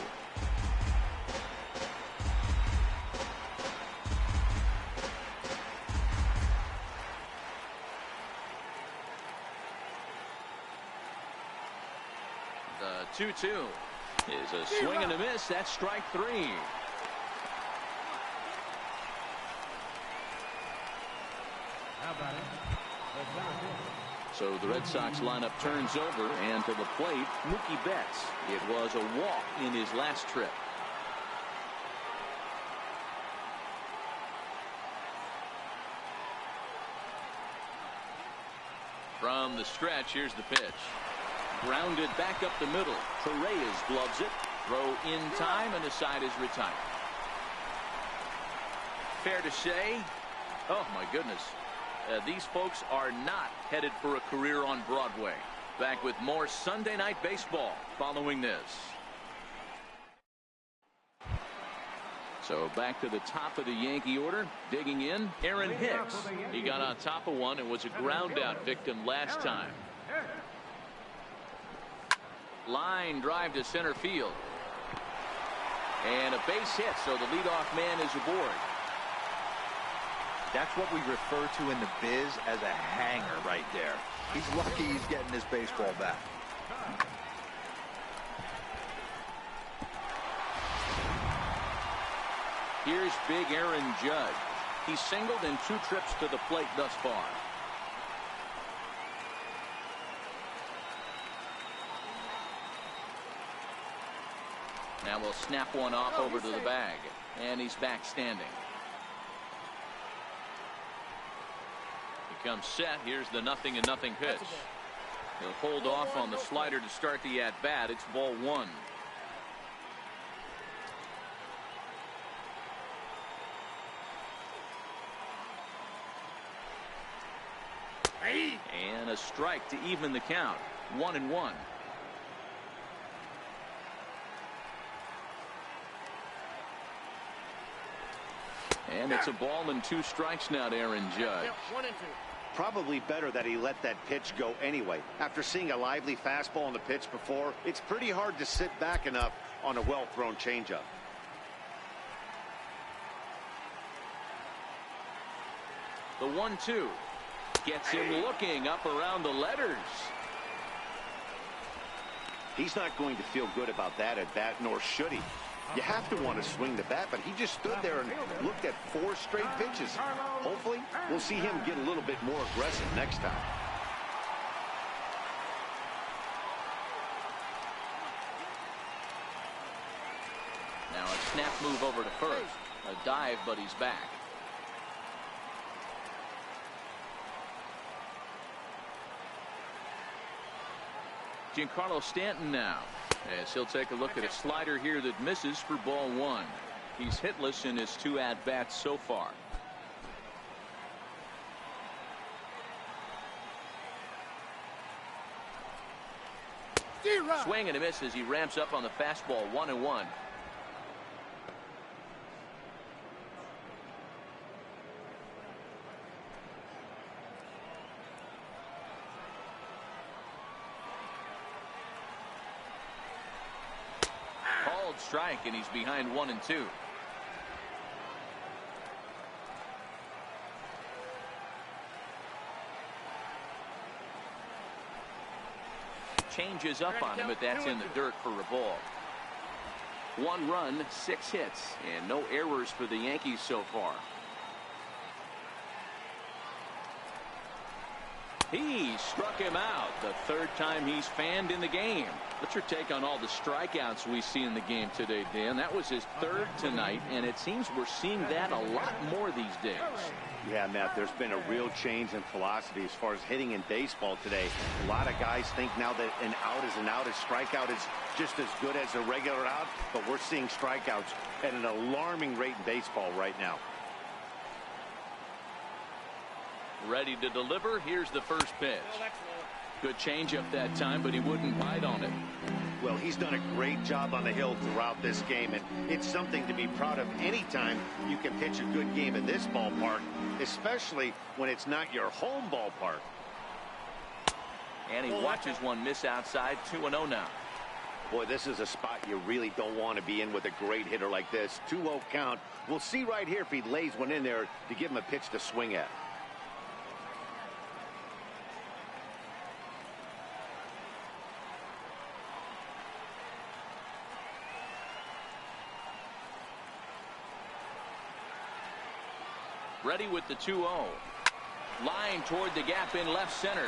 [SPEAKER 1] The 2-2 is a swing and a miss. That's strike three.
[SPEAKER 2] How about it?
[SPEAKER 1] So the Red Sox lineup turns over, and to the plate, Mookie Betts. It was a walk in his last trip. From the stretch, here's the pitch. Grounded back up the middle. Torreyes gloves it. Throw in time, and the side is retired. Fair to say, oh my goodness, these folks are not headed for a career on Broadway. Back with more Sunday Night Baseball following this. So back to the top of the Yankee order. Digging in, Aaron Hicks. He got on top of one and was a ground out victim last time. Line drive to center field. And a base hit, so the leadoff man is aboard.
[SPEAKER 3] That's what we refer to in the biz as a hanger right there. He's lucky he's getting this baseball back.
[SPEAKER 1] Here's big Aaron Judge. He's singled in 2 trips to the plate thus far. Now we'll snap one off over to the bag, and he's back standing. He comes set. Here's the 0-0 pitch. He'll hold off on the slider to start the at-bat. It's ball one. And a strike to even the count. 1-1. And it's a ball and 2 strikes now to Aaron Judge.
[SPEAKER 5] 1-2.
[SPEAKER 4] Probably better that he let that pitch go anyway. After seeing a lively fastball on the pitch before, it's pretty hard to sit back enough on a well-thrown changeup.
[SPEAKER 1] The 1-2 gets him looking up around the letters.
[SPEAKER 4] He's not going to feel good about that at bat, nor should he. You have to want to swing the bat, but he just stood there and looked at 4 straight pitches. Hopefully, we'll see him get a little bit more aggressive next time.
[SPEAKER 1] Now a snap move over to first. A dive, but he's back. Giancarlo Stanton now, as he'll take a look at a slider here that misses for ball 1. He's hitless in his 2 at-bats so far. Swing and a miss as he ramps up on the fastball. 1-1. Called strike, and he's behind 1-2. Changes up on him, but that's in the dirt for a ball. 1 run, 6 hits, and no errors for the Yankees so far. He struck him out the 3rd time he's fanned in the game. What's your take on all the strikeouts we see in the game today, Dan? That was his 3rd tonight, and it seems we're seeing that a lot more these days.
[SPEAKER 4] Yeah, Matt, there's been a real change in philosophy as far as hitting in baseball today. A lot of guys think now that an out is an out, a strikeout is just as good as a regular out, but we're seeing strikeouts at an alarming rate in baseball right now.
[SPEAKER 1] Ready to deliver. Here's the first pitch. Good changeup that time, but he wouldn't bite on it.
[SPEAKER 4] Well, he's done a great job on the hill throughout this game, and it's something to be proud of anytime you can pitch a good game in this ballpark, especially when it's not your home ballpark.
[SPEAKER 1] And he watches one miss outside. 2-0 now.
[SPEAKER 4] Boy, this is a spot you really don't want to be in with a great hitter like this. 2-0 count. We'll see right here if he lays one in there to give him a pitch to swing at.
[SPEAKER 1] Ready with the 2-0. Line toward the gap in left center.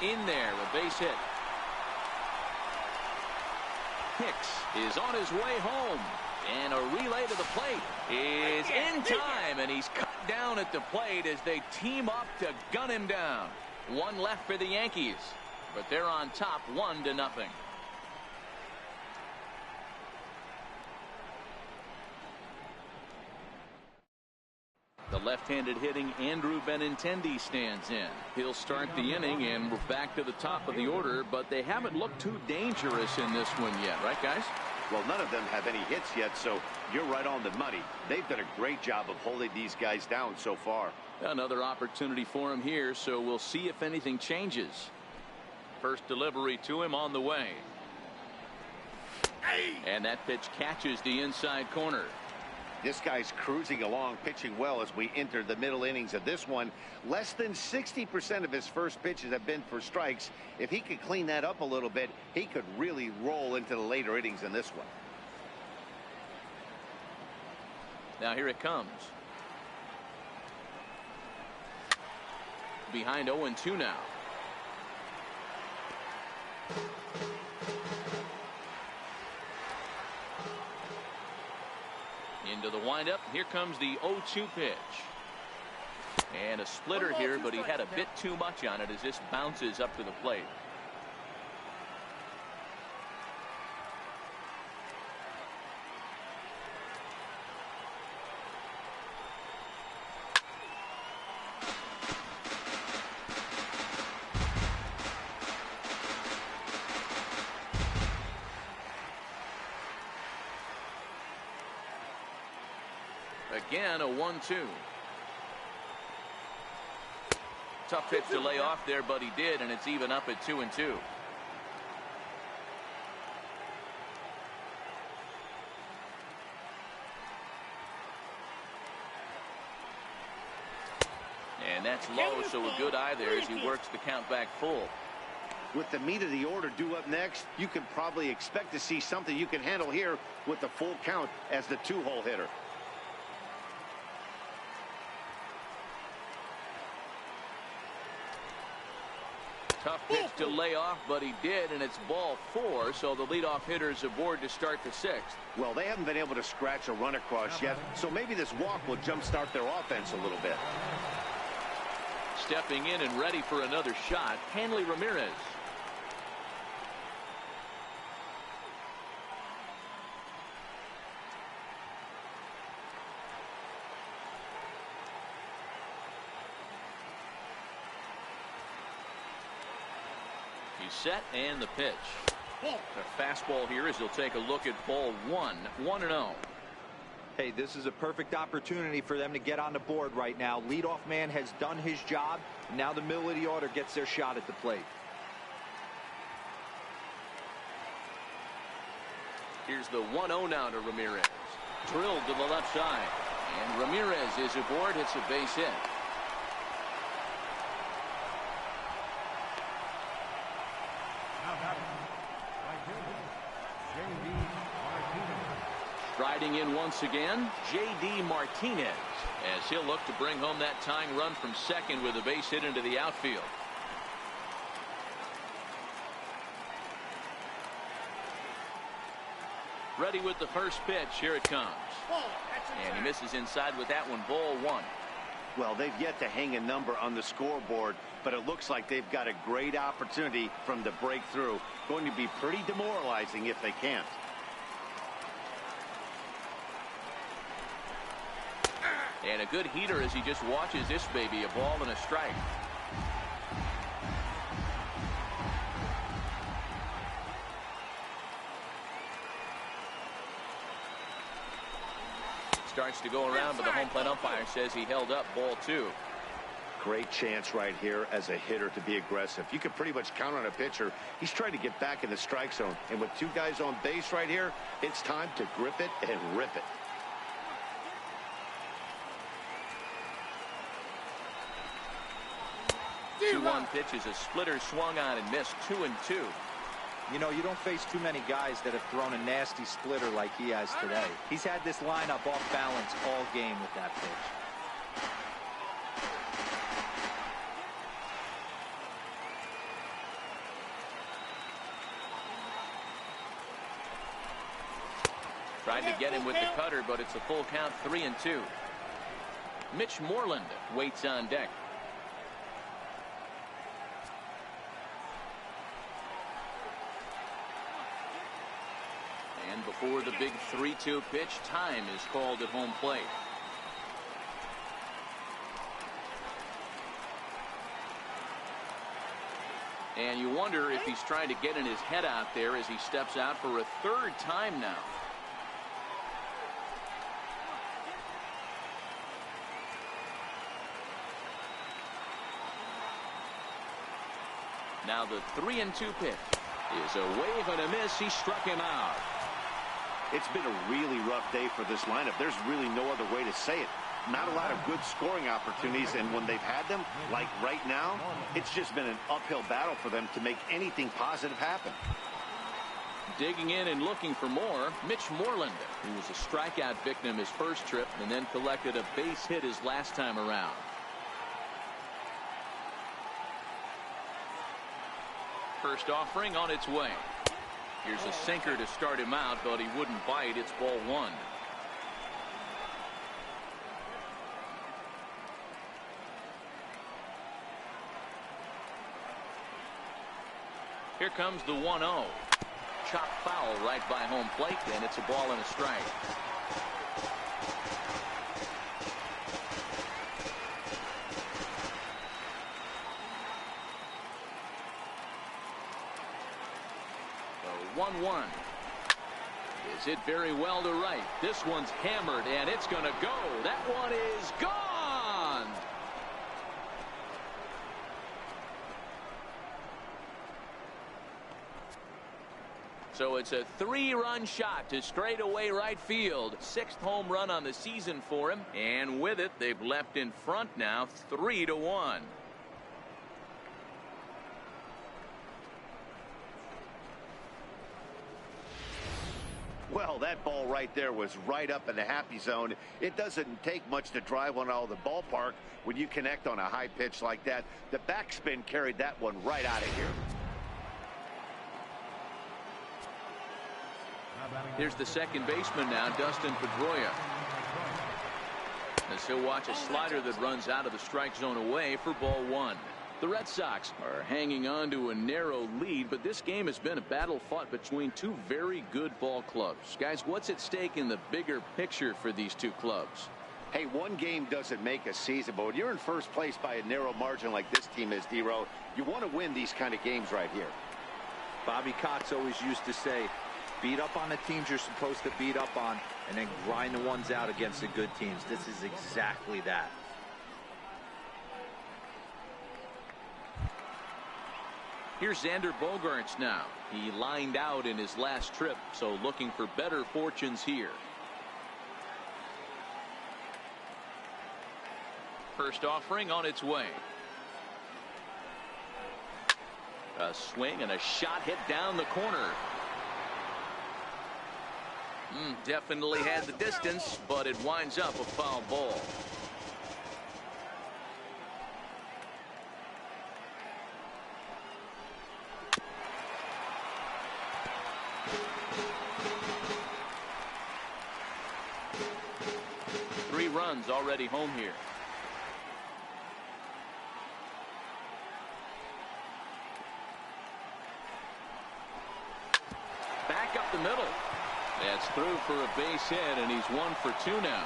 [SPEAKER 1] In there, a base hit. Hicks is on his way home. And a relay to the plate is in time. And he's cut down at the plate as they team up to gun him down. 1 left for the Yankees. But they're on top 1-0. The left-handed hitting Andrew Benintendi stands in. He'll start the inning, and we're back to the top of the order, but they haven't looked too dangerous in this one yet, right, guys?
[SPEAKER 4] Well, none of them have any hits yet, so you're right on the money. They've done a great job of holding these guys down so far.
[SPEAKER 1] Another opportunity for him here, so we'll see if anything changes. First delivery to him on the way. And that pitch catches the inside corner.
[SPEAKER 4] This guy's cruising along, pitching well as we enter the middle innings of this one. Less than 60% of his first pitches have been for strikes. If he could clean that up a little bit, he could really roll into the later innings in this one.
[SPEAKER 1] Now here it comes. Behind 0-2 now. Into the windup. Here comes the 0-2 pitch. And a splitter here, but he had a bit too much on it as this bounces up to the plate. Again, a 1-2. Tough pitch to lay off there, but he did, and it's even up at 2-2. And that's low, so a good eye there as he works the count back full.
[SPEAKER 4] With the meat of the order due up next, you can probably expect to see something you can handle here with the full count as the 2-hole hitter.
[SPEAKER 1] Tough pitch to lay off, but he did, and it's ball 4, so the leadoff hitter's aboard to start the 6th.
[SPEAKER 4] Well, they haven't been able to scratch a run across yet, so maybe this walk will jumpstart their offense a little bit.
[SPEAKER 1] Stepping in and ready for another shot, Hanley Ramirez. He's set and the pitch. The fastball here as he'll take a look at ball one. 1-0.
[SPEAKER 3] Hey, this is a perfect opportunity for them to get on the board right now. Leadoff man has done his job. And now the middle of the order gets their shot at the plate.
[SPEAKER 1] Here's the 1-0 now to Ramirez. Drilled to the left side. And Ramirez is aboard. Hits a base hit.
[SPEAKER 2] Now batting, right fielder, J.D. Martinez.
[SPEAKER 1] Striding in once again, J.D. Martinez, as he'll look to bring home that tying run from second with a base hit into the outfield. Ready with the first pitch. Here it comes. And he misses inside with that one. Ball one.
[SPEAKER 4] Well, they've yet to hang a number on the scoreboard, but it looks like they've got a great opportunity from the breakthrough. Going to be pretty demoralizing if they can't.
[SPEAKER 1] And a good heater as he just watches this baby. A ball and a strike. Starts to go around, but the home plate umpire says he held up. Ball two.
[SPEAKER 4] Great chance right here as a hitter to be aggressive. You can pretty much count on a pitcher. He's trying to get back in the strike zone. And with two guys on base right here, it's time to grip it and rip it.
[SPEAKER 1] The 2-1 pitch is a splitter swung on and missed. 2-2.
[SPEAKER 3] You know, you don't face too many guys that have thrown a nasty splitter like he has today. He's had this lineup off balance all game with that pitch.
[SPEAKER 1] Tried to get him with the cutter, but it's a full count. 3-2. Mitch Moreland waits on deck. And before the big 3-2 pitch, time is called at home plate. And you wonder if he's trying to get in his head out there as he steps out for a third time now. Now the 3-2 pitch is a wave and a miss. He struck him out.
[SPEAKER 4] It's been a really rough day for this lineup. There's really no other way to say it. Not a lot of good scoring opportunities, and when they've had them, like right now, it's just been an uphill battle for them to make anything positive happen.
[SPEAKER 1] Digging in and looking for more, Mitch Moreland, who was a strikeout victim his first trip and then collected a base hit his last time around. First offering on its way. Here's a sinker to start him out, but he wouldn't bite. It's ball one. Here comes the 1-0. Chop foul right by home plate, and it's a ball and a strike. The 1-1. Is hit very well to right. This one's hammered, and it's going to go. That one is gone. So it's a 3-run shot to straightaway right field. 6th home run on the season for him. And with it, they've left in front now 3-1.
[SPEAKER 4] Well, that ball right there was right up in the happy zone. It doesn't take much to drive one out of the ballpark when you connect on a high pitch like that. The backspin carried that one right out of here.
[SPEAKER 1] Here's the second baseman now, Dustin Pedroia. As he'll watch a slider that runs out of the strike zone away for ball one. The Red Sox are hanging on to a narrow lead, but this game has been a battle fought between two very good ball clubs. Guys, what's at stake in the bigger picture for these two clubs?
[SPEAKER 4] Hey, one game doesn't make a season, but when you're in first place by a narrow margin like this team is, D-Row, you want to win these kind of games right here.
[SPEAKER 3] Bobby Cox always used to say, beat up on the teams you're supposed to beat up on, and then grind the ones out against the good teams. This is exactly that.
[SPEAKER 1] Here's Xander Bogaerts now. He lined out in his last trip, so looking for better fortunes here. First offering on its way. A swing and a shot hit down the corner. Definitely had the distance, but it winds up a foul ball. Three runs already home here. Back up the middle. That's through for a base hit, and he's 1 for 2 now.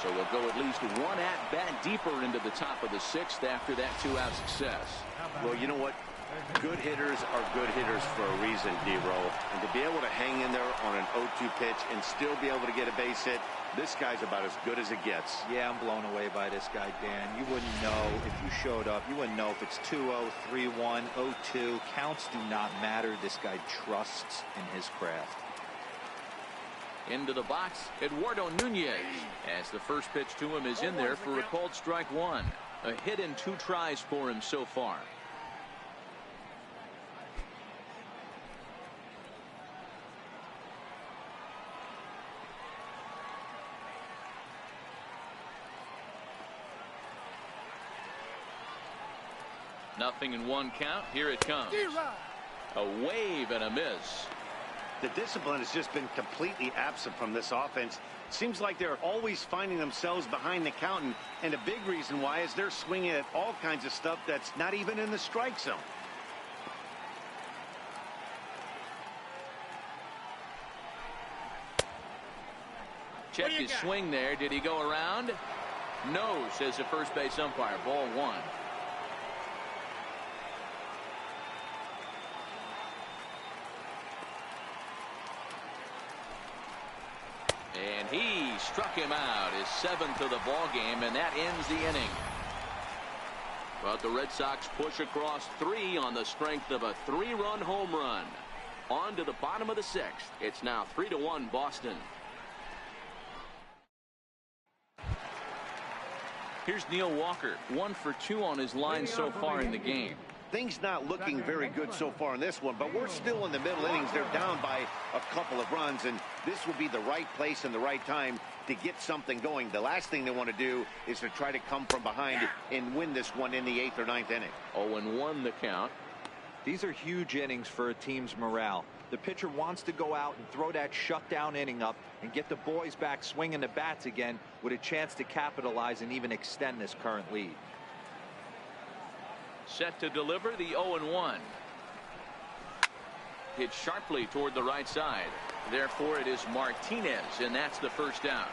[SPEAKER 1] So we'll go at least one at-bat deeper into the top of the 6th after that 2-out success.
[SPEAKER 4] Well, you know what? Good hitters are good hitters for a reason, D-Roll. And to be able to hang in there on an 0-2 pitch and still be able to get a base hit, this guy's about as good as it gets.
[SPEAKER 3] Yeah, I'm blown away by this guy, Dan. You wouldn't know if you showed up. You wouldn't know if it's 2-0, 3-1, 0-2. Counts do not matter. This guy trusts in his craft.
[SPEAKER 1] Into the box, Eduardo Nunez, as the first pitch to him is in there for a called strike 1. A hit in 2 tries for him so far. Nothing in 1 count. Here it comes. A wave and a miss.
[SPEAKER 4] The discipline has just been completely absent from this offense. Seems like they're always finding themselves behind the count, and a big reason why is they're swinging at all kinds of stuff that's not even in the strike zone.
[SPEAKER 1] Check his swing there. Did he go around? No, says the first base umpire. Ball 1. And he struck him out, his 7th of the ball game, and that ends the inning. But the Red Sox push across 3 on the strength of a 3-run home run. On to the bottom of the 6th. It's now 3-1 Boston. Here's Neil Walker, 1 for 2 on his line so far in the game.
[SPEAKER 4] Things not looking very good so far in this one, but we're still in the middle innings. They're down by a couple of runs, and this will be the right place and the right time to get something going. The last thing they want to do is to try to come from behind and win this one in the 8th or 9th inning.
[SPEAKER 1] 0-1 the count.
[SPEAKER 3] These are huge innings for a team's morale. The pitcher wants to go out and throw that shutdown inning up and get the boys back swinging the bats again with a chance to capitalize and even extend this current lead.
[SPEAKER 1] Set to deliver the 0-1. Hit sharply toward the right side. Therefore, it is Martinez, and that's the first down.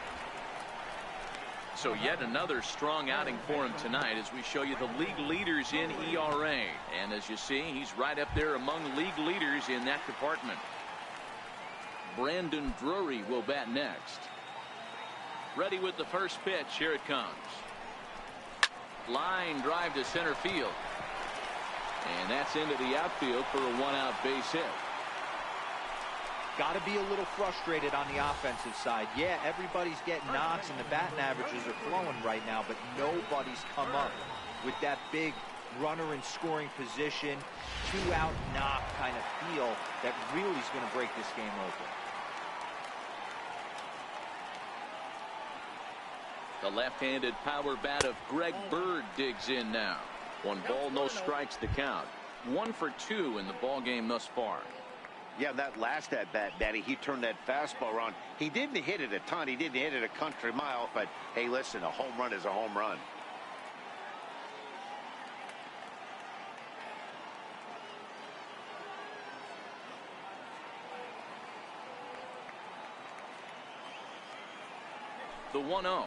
[SPEAKER 1] So yet another strong outing for him tonight as we show you the league leaders in ERA. And as you see, he's right up there among league leaders in that department. Brandon Drury will bat next. Ready with the first pitch. Here it comes. Line drive to center field. And that's into the outfield for a 1-out base hit.
[SPEAKER 3] Got to be a little frustrated on the offensive side. Yeah, everybody's getting knocks and the batting averages are flowing right now, but nobody's come up with that big runner in scoring position, 2-out knock kind of feel that really is going to break this game open.
[SPEAKER 1] The left-handed power bat of Greg Bird digs in now. 1 ball, no strikes the count. 1 for 2 in the ball game thus far.
[SPEAKER 4] Yeah, that last at-bat, Daddy, he turned that fastball around. He didn't hit it a ton. He didn't hit it a country mile, but hey, listen, a home run is a home run.
[SPEAKER 1] The 1-0.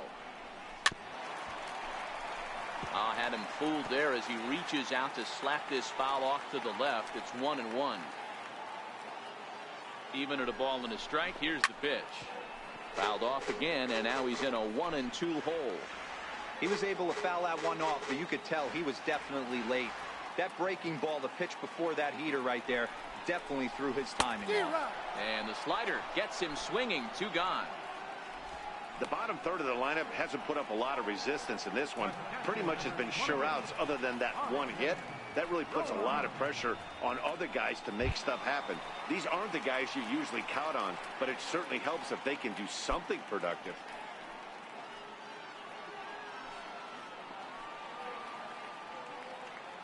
[SPEAKER 1] Had him fooled there as he reaches out to slap this foul off to the left. It's 1-1. Even at a ball and a strike, here's the pitch. Fouled off again, and now he's in a 1-2 hole.
[SPEAKER 3] He was able to foul that one off, but you could tell he was definitely late. That breaking ball, the pitch before that heater right there, definitely threw his timing off.
[SPEAKER 1] And the slider gets him swinging. 2 gone.
[SPEAKER 4] The bottom third of the lineup hasn't put up a lot of resistance in this one. Pretty much has been sure outs other than that one hit. That really puts a lot of pressure on other guys to make stuff happen. These aren't the guys you usually count on, but it certainly helps if they can do something productive.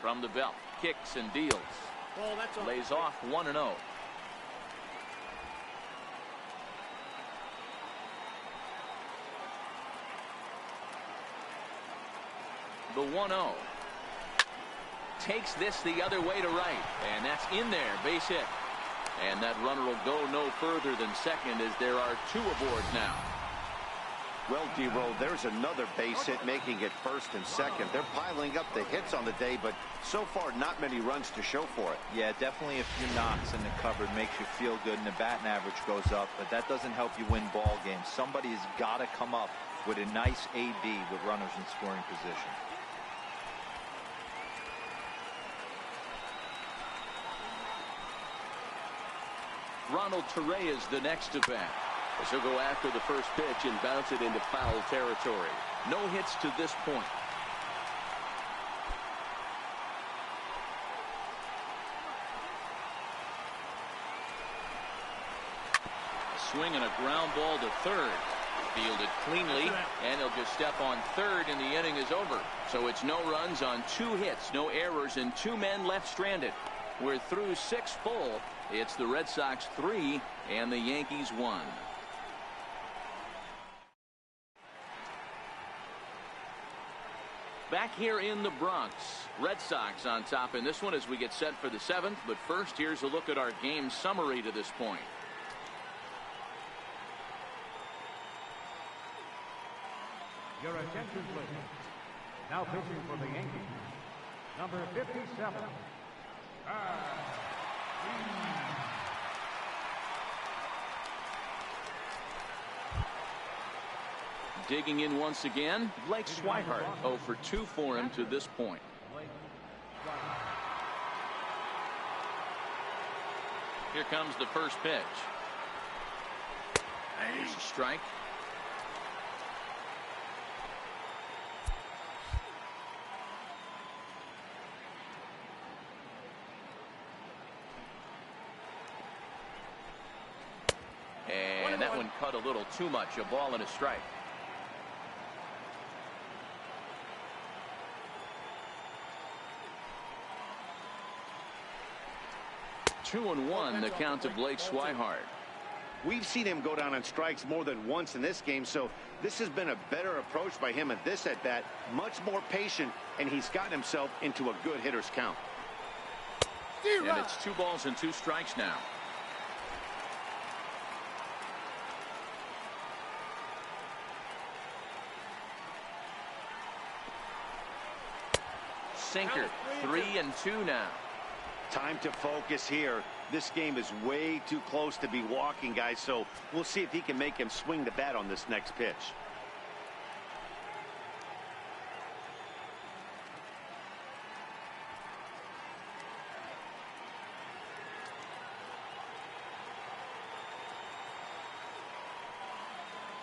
[SPEAKER 1] From the belt, kicks and deals. Lays off 1-0. The 1-0. Takes this the other way to right, and that's in there, base hit. And that runner will go no further than second as there are 2 aboard now.
[SPEAKER 4] Well, D-Roll, there's another base hit making it first and second. They're piling up the hits on the day, but so far not many runs to show for it.
[SPEAKER 3] Yeah, definitely a few knocks in the cupboard makes you feel good, and the batting average goes up, but that doesn't help you win ball games. Somebody's got to come up with a nice AB with runners in scoring position.
[SPEAKER 1] Ronald Torreyes the next to bat.
[SPEAKER 6] As he'll go after the first pitch and bounce it into foul territory.
[SPEAKER 1] No hits to this point. A swing and a ground ball to third. Fielded cleanly, and he'll just step on third, and the inning is over. So it's no runs on 2 hits, no errors, and 2 men left stranded. We're through 6 full. It's the Red Sox 3 and the Yankees 1. Back here in the Bronx, Red Sox on top in this one as we get set for the 7th. But first, here's a look at our game summary to this point.
[SPEAKER 2] Your attention, please. Now pitching for the Yankees, number 57.
[SPEAKER 1] Digging in once again, Blake Swihart. 0 for 2 for him to this point. Here comes the first pitch. There's a strike. And that one cut a little too much. A ball and a strike. 2-1 the count to Blake Swihart.
[SPEAKER 4] We've seen him go down on strikes more than once in this game, so this has been a better approach by him at this at bat. Much more patient, and he's gotten himself into a good hitter's count.
[SPEAKER 1] And it's 2 balls and 2 strikes now. Sinker. 3-2 now.
[SPEAKER 4] Time to focus here. This game is way too close to be walking, guys, so we'll see if he can make him swing the bat on this next pitch.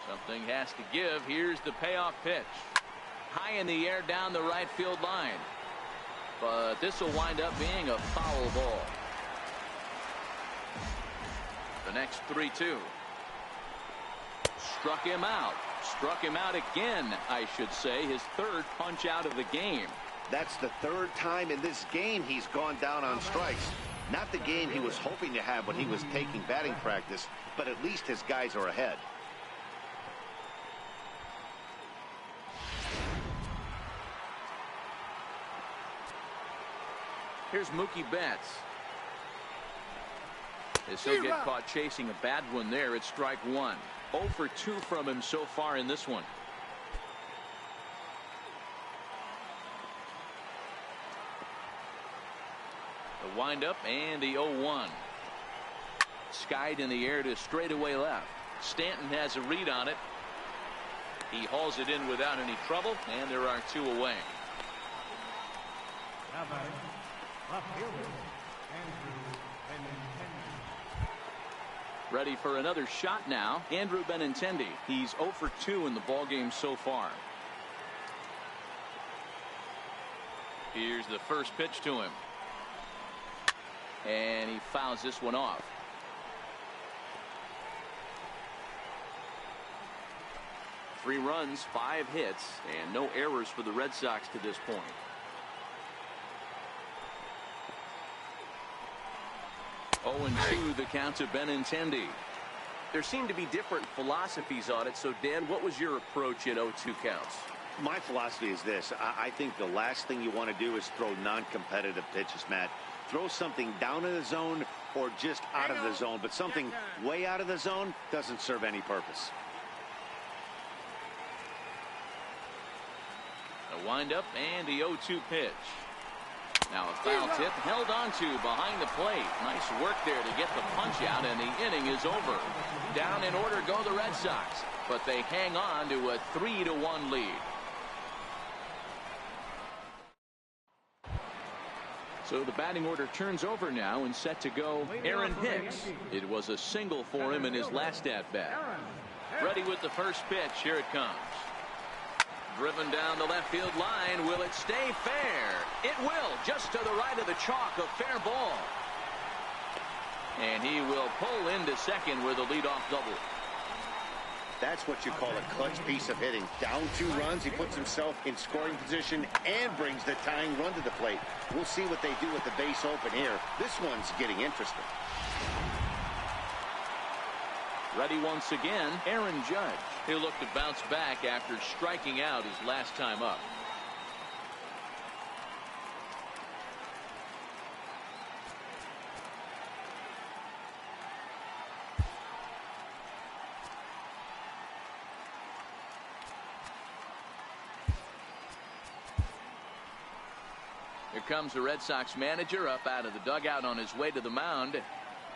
[SPEAKER 1] Something has to give. Here's the payoff pitch. High in the air down the right field line. But this will wind up being a foul ball. The next 3-2. Struck him out. Struck him out again, I should say. His 3rd punch out of the game.
[SPEAKER 4] That's the 3rd time in this game he's gone down on strikes. Not the game he was hoping to have when he was taking batting practice, but at least his guys are ahead.
[SPEAKER 1] Here's Mookie Betts. As he'll get caught chasing a bad one there, it's strike 1. 0 for 2 from him so far in this one. The windup and the 0-1. Skied in the air to straightaway left. Stanton has a read on it. He hauls it in without any trouble, and there are 2 away.
[SPEAKER 2] Now batting, left fielder, Andrew Benintendi.
[SPEAKER 1] Ready for another shot now. Andrew Benintendi. He's 0 for 2 in the ballgame so far. Here's the first pitch to him. And he fouls this one off. Three runs, 5 hits, and no errors for the Red Sox to this point. Oh, and 2 the count to Benintendi.
[SPEAKER 6] There seem to be different philosophies on it. So, Dan, what was your approach in 0-2 counts?
[SPEAKER 4] My philosophy is this. I think the last thing you want to do is throw non-competitive pitches, Matt. Throw something down in the zone or just out of the zone, but something way out of the zone doesn't serve any purpose.
[SPEAKER 1] A windup and the 0-2 pitch. Now a foul tip held on to behind the plate. Nice work there to get the punch out, and the inning is over. Down in order go the Red Sox, but they hang on to a 3-1 lead. So the batting order turns over now and set to go Aaron Hicks. It was a single for him in his last at-bat. Ready with the first pitch. Here it comes. Driven down the left field line. Will it stay fair? It will. Just to the right of the chalk. A fair ball. And he will pull into second with a leadoff double.
[SPEAKER 4] That's what you call a clutch piece of hitting. Down 2 runs, he puts himself in scoring position and brings the tying run to the plate. We'll see what they do with the base open here. This one's getting interesting.
[SPEAKER 1] Ready once again, Aaron Judge. He'll look to bounce back after striking out his last time up. Here comes the Red Sox manager up out of the dugout on his way to the mound.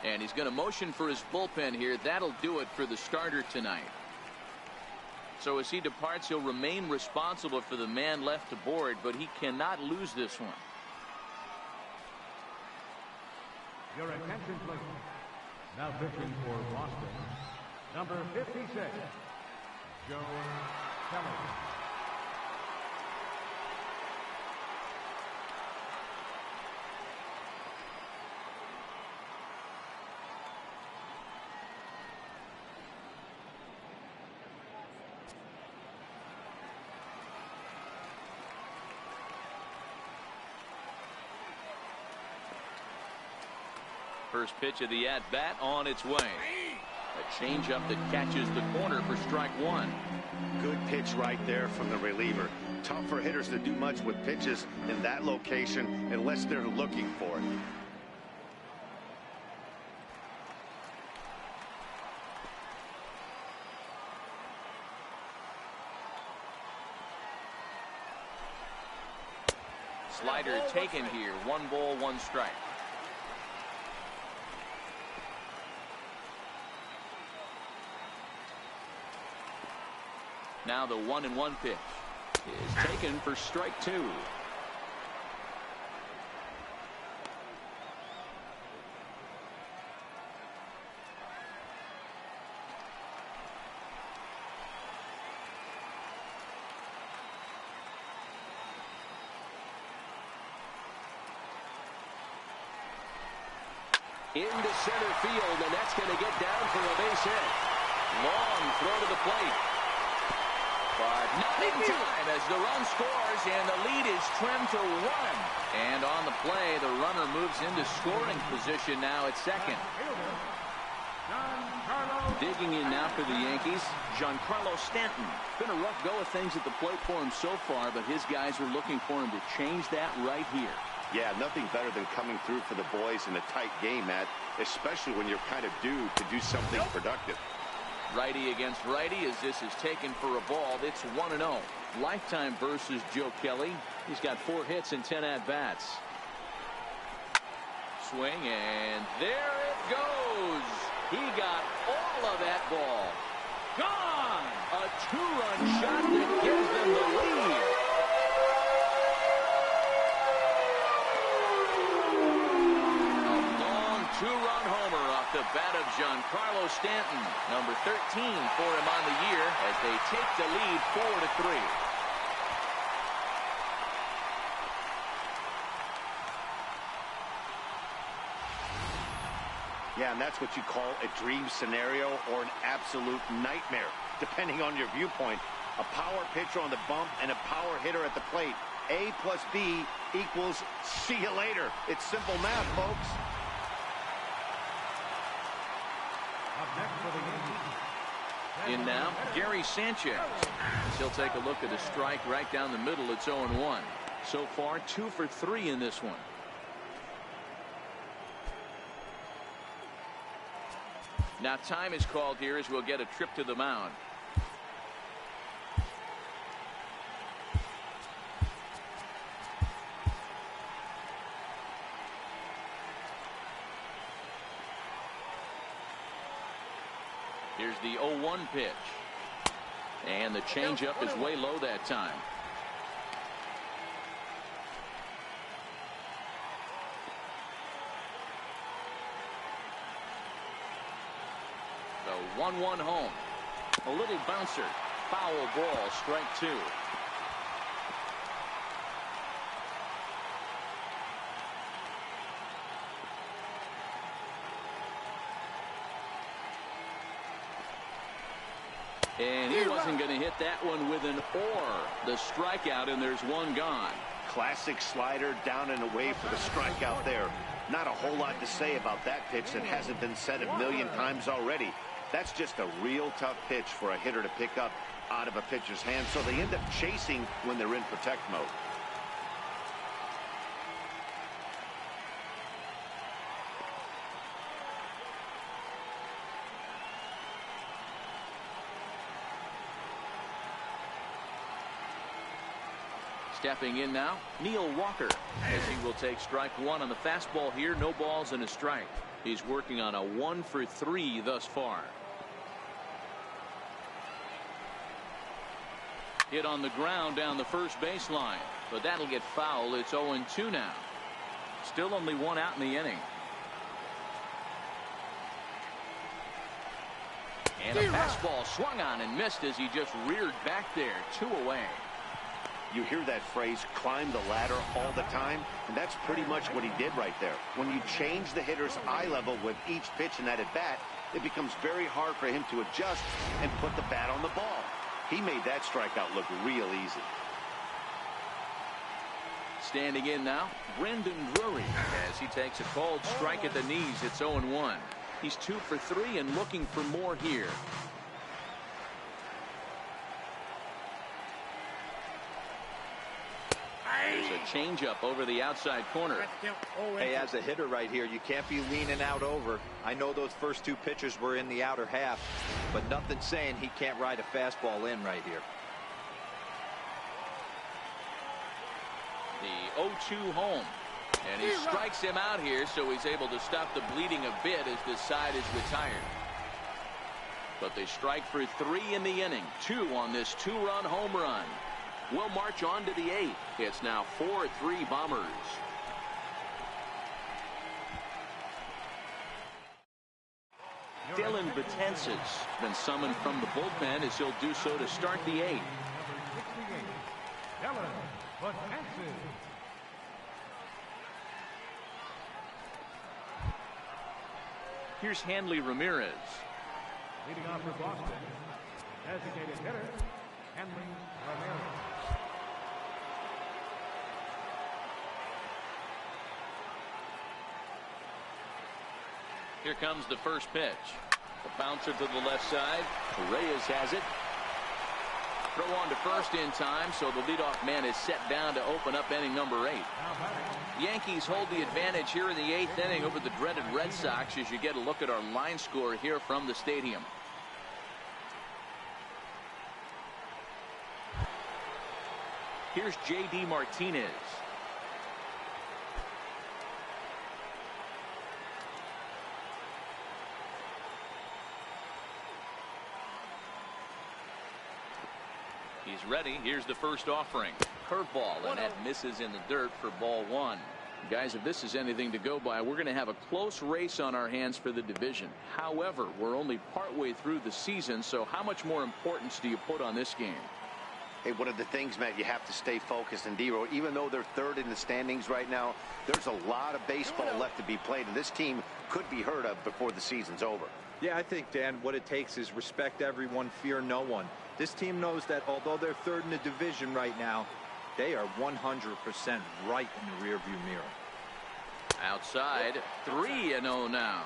[SPEAKER 1] And he's going to motion for his bullpen here. That'll do it for the starter tonight. So as he departs, he'll remain responsible for the man left aboard, but he cannot lose this one.
[SPEAKER 2] Your attention, please. Now pitching for Boston, number 56, Joe Kelly.
[SPEAKER 1] First pitch of the at-bat on its way. A changeup that catches the corner for strike 1.
[SPEAKER 4] Good pitch right there from the reliever. Tough for hitters to do much with pitches in that location unless they're looking for it.
[SPEAKER 1] Slider taken here. 1 ball, 1 strike. Now the 1-1 pitch is taken for strike 2. Into center field, and that's going to get down for a base hit. Long throw to the plate. But not in time as the run scores, and the lead is trimmed to 1. And on the play, the runner moves into scoring position now at second. Digging in now for the Yankees, Giancarlo Stanton. Been a rough go of things at the plate for him so far, but his guys are looking for him to change that right here.
[SPEAKER 4] Yeah, nothing better than coming through for the boys in a tight game, Matt, especially when you're kind of due to do something productive.
[SPEAKER 1] Righty against righty as this is taken for a ball. It's 1-0. Lifetime versus Joe Kelly. He's got 4 hits and 10 at-bats. Swing, and there it goes. He got all of that ball. Gone! A two-run shot that gives them the lead. A long two-run homer off the bat of Giancarlo Stanton. Number 13 for him on the year as they take the lead 4-3.
[SPEAKER 4] Yeah, and that's what you call a dream scenario or an absolute nightmare, depending on your viewpoint. A power pitcher on the bump and a power hitter at the plate. A plus B equals see you later. It's simple math, folks.
[SPEAKER 2] Up next for the Yankees.
[SPEAKER 1] In now, Gary Sanchez. He'll take a look at a strike right down the middle. It's 0-1. So far, 2 for 3 in this one. Now time is called here as we'll get a trip to the mound. Here's the 0-1 pitch. And the changeup is way low that time. The 1-1 home. A little bouncer. Foul ball, strike 2. And he wasn't going to hit that one with an or. The strikeout, and there's one gone.
[SPEAKER 4] Classic slider down and away for the strikeout there. Not a whole lot to say about that pitch that hasn't been said a million times already. That's just a real tough pitch for a hitter to pick up out of a pitcher's hand, so they end up chasing when they're in protect mode.
[SPEAKER 1] Stepping in now, Neil Walker, as he will take strike 1 on the fastball here. No balls and a strike. He's working on a 1 for 3 thus far. Hit on the ground down the first baseline, but that'll get foul. It's 0-2 now. Still only 1 out in the inning. And a fastball swung on and missed as he just reared back there. 2 away.
[SPEAKER 4] You hear that phrase, climb the ladder, all the time, and that's pretty much what he did right there. When you change the hitter's eye level with each pitch in that at-bat, it becomes very hard for him to adjust and put the bat on the ball. He made that strikeout look real easy.
[SPEAKER 1] Standing in now, Brendan Drury, as he takes a called strike at the knees. It's 0-1. He's 2 for 3 and looking for more here. There's a changeup over the outside corner.
[SPEAKER 3] Hey, as a hitter right here, you can't be leaning out over. I know those first 2 pitches were in the outer half, but nothing's saying he can't ride a fastball in right here.
[SPEAKER 1] The 0-2 home. And he strikes him out here, so he's able to stop the bleeding a bit as this side is retired. But they strike for 3 in the inning. 2 on this 2-run home run. We'll march on to the 8th. It's now 4-3 Bombers. Dylan Betances been summoned from the bullpen as he'll do so to start the 8th.
[SPEAKER 2] Number 68, Dylan Betances.
[SPEAKER 1] Here's Hanley Ramirez.
[SPEAKER 2] Leading off for Boston, designated hitter, Hanley Ramirez.
[SPEAKER 1] Here comes the first pitch. The bouncer to the left side. Reyes has it. Throw on to first in time, so the leadoff man is set down to open up inning number 8. Yankees hold the advantage here in the 8th inning over the dreaded Red Sox as you get a look at our line score here from the stadium. Here's J.D. Martinez. He's ready. Here's the first offering. Curveball, and that misses in the dirt for ball one. Guys, if this is anything to go by, we're going to have a close race on our hands for the division. However, we're only partway through the season, so how much more importance do you put on this game?
[SPEAKER 4] Hey, one of the things, Matt, you have to stay focused. And D-Row, even though they're third in the standings right now, there's a lot of baseball left to be played, and this team could be heard of before the season's over.
[SPEAKER 3] Yeah, I think, Dan, what it takes is respect everyone, fear no one. This team knows that although they're third in the division right now, they are 100% right in the rearview mirror.
[SPEAKER 1] Outside, 3-0 now.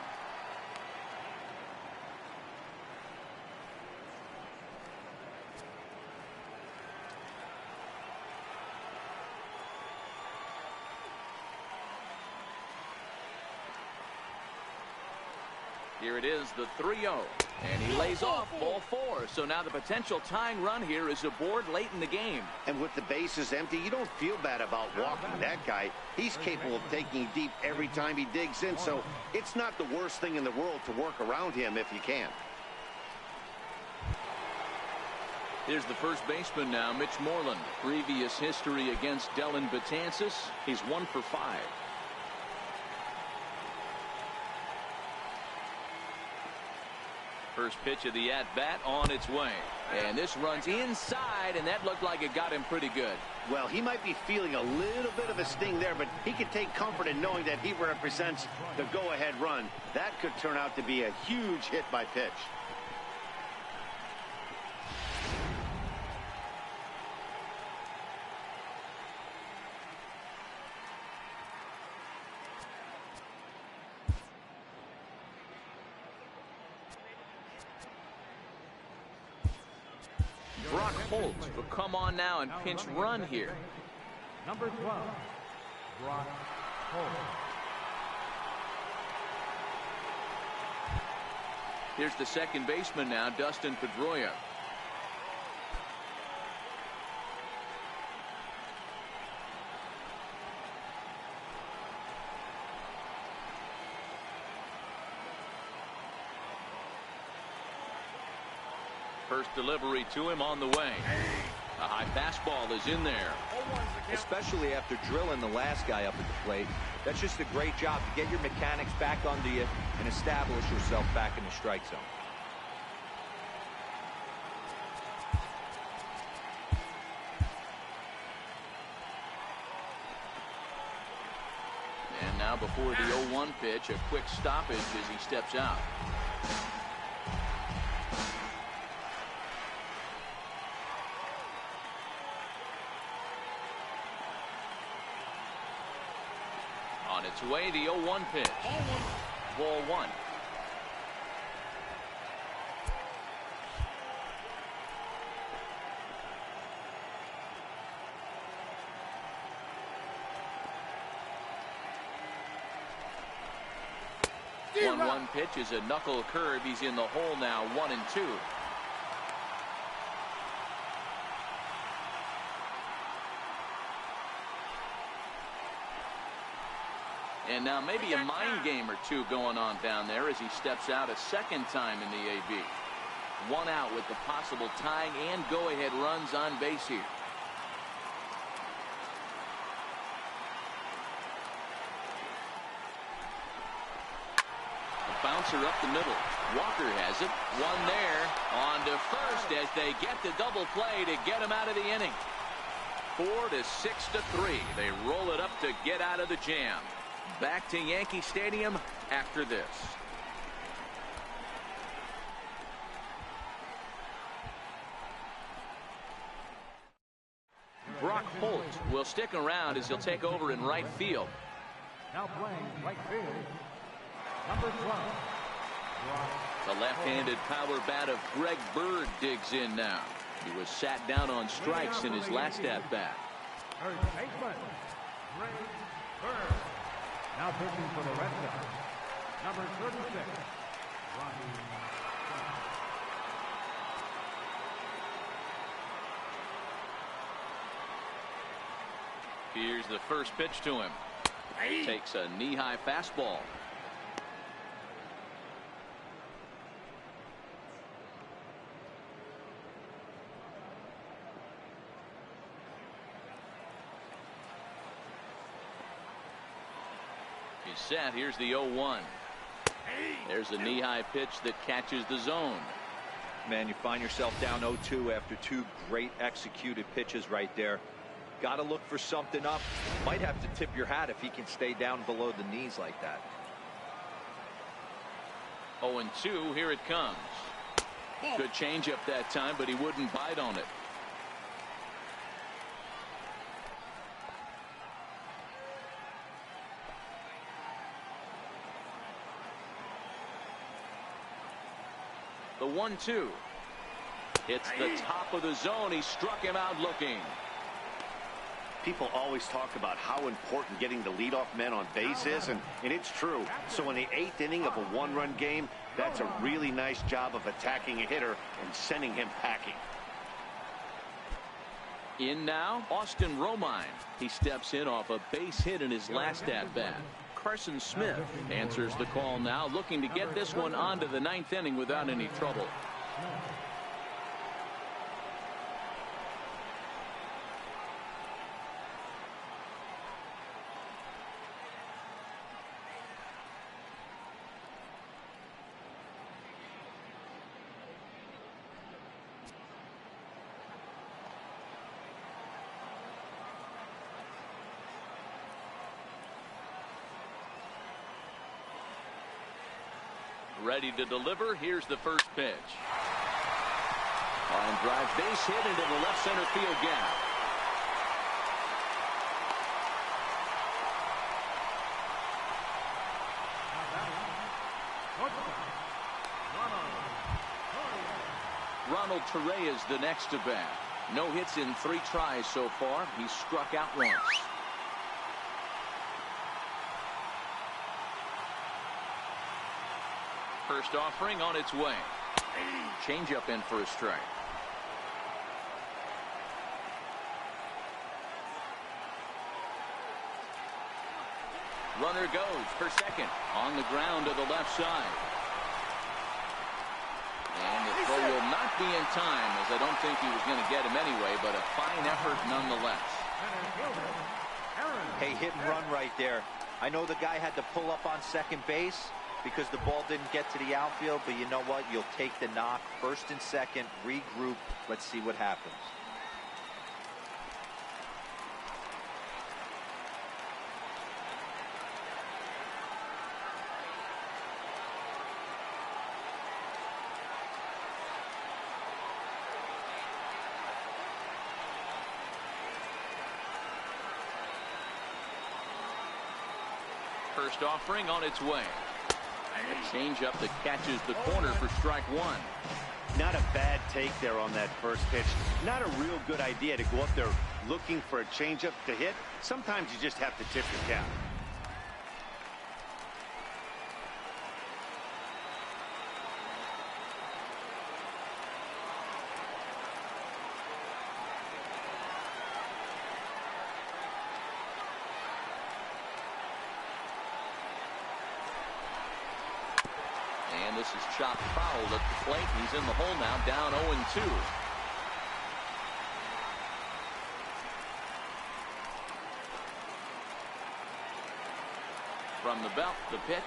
[SPEAKER 1] Here it is, the 3-0, and he lays off ball four. So now the potential tying run here is aboard late in the game.
[SPEAKER 4] And with the bases empty, you don't feel bad about walking that guy. He's capable of taking deep every time he digs in, so it's not the worst thing in the world to work around him if you can.
[SPEAKER 1] Here's the first baseman now, Mitch Moreland. Previous history against Dellin Betances, he's 1 for 5. First pitch of the at-bat on its way. And this runs inside, and that looked like it got him pretty good.
[SPEAKER 4] Well, he might be feeling a little bit of a sting there, but he can take comfort in knowing that he represents the go-ahead run. That could turn out to be a huge hit by pitch.
[SPEAKER 1] Brock Holt will come on now and pinch run here.
[SPEAKER 2] Number 12, Brock Holt.
[SPEAKER 1] Here's the second baseman now, Dustin Pedroia. First delivery to him on the way. A high fastball is in there.
[SPEAKER 3] Especially after drilling the last guy up at the plate. That's just a great job to get your mechanics back onto you and establish yourself back in the strike zone.
[SPEAKER 1] And now before the 0-1 pitch, a quick stoppage as he steps out. On its way, the 0-1 pitch. Ball one. One pitch is a knuckle curve. He's in the hole now, 1-2. And now maybe a mind game or two going on down there as he steps out a second time in the AB. 1 out with the possible tying and go-ahead runs on base here. A bouncer up the middle. Walker has it. One there. On to first as they get the double play to get him out of the inning. 4-6-3. They roll it up to get out of the jam. Back to Yankee Stadium after this. Brock Holt will stick around as he'll take over in right field.
[SPEAKER 2] Now playing right field, number 12, Brock.
[SPEAKER 1] The left-handed power bat of Greg Bird digs in now. He was sat down on strikes in his last at-bat.
[SPEAKER 2] Third baseman, Greg Bird. Now pitching for the Red Sox, number 36, Ronnie Jones.
[SPEAKER 1] Here's the first pitch to him. Takes a knee-high fastball. set. Here's the 0-1. There's a knee-high pitch that catches the zone.
[SPEAKER 3] Man, you find yourself down 0-2 after two great executed pitches right there. Got to look for something up. Might have to tip your hat if he can stay down below the knees like that.
[SPEAKER 1] 0-2. Here it comes. Good changeup that time, but he wouldn't bite on it. The 1-2. It's the top of the zone. He struck him out looking.
[SPEAKER 4] People always talk about how important getting the leadoff man on base is, and it's true. So in the 8th inning of a one-run game, that's a really nice job of attacking a hitter and sending him packing.
[SPEAKER 1] In now, Austin Romine. He steps in off a base hit in his last at-bat. Carson Smith answers the call now, looking to get this one onto the 9th inning without any trouble. Ready to deliver. Here's the first pitch. Line drive, base hit into the left center field gap. Ronald Torreyes the next to bat. No hits in 3 tries so far. He's struck out once. First offering on its way. Changeup in for a strike. Runner goes for second on the ground to the left side. And the throw will not be in time, as I don't think he was going to get him anyway, but a fine effort nonetheless.
[SPEAKER 3] Hey, hit and run right there. I know the guy had to pull up on second base because the ball didn't get to the outfield, but you know what? You'll take the knock. First and second, regroup. Let's see what happens.
[SPEAKER 1] First offering on its way. A changeup that catches the corner for strike one.
[SPEAKER 4] Not a bad take there on that first pitch. Not a real good idea to go up there looking for a changeup to hit. Sometimes you just have to tip your cap.
[SPEAKER 1] And this is chopped foul at the plate. He's in the hole now, down 0-2. From the belt, the pitch.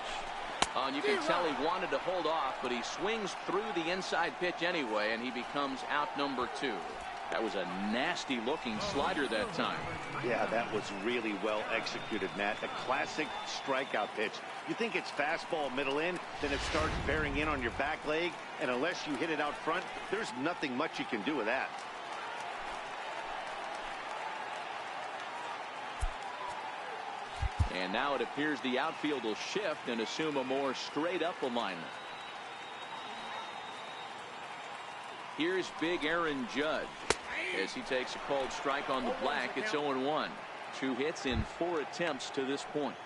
[SPEAKER 1] And you can tell he wanted to hold off, but he swings through the inside pitch anyway, and he becomes out number 2. That was a nasty looking slider that time.
[SPEAKER 4] Yeah, that was really well executed, Matt. A classic strikeout pitch. You think it's fastball middle in, then it starts bearing in on your back leg, and unless you hit it out front, there's nothing much you can do with that.
[SPEAKER 1] And now it appears the outfield will shift and assume a more straight up alignment. Here's big Aaron Judge as he takes a called strike on the black. It's 0-1. 2 hits in 4 attempts to this point.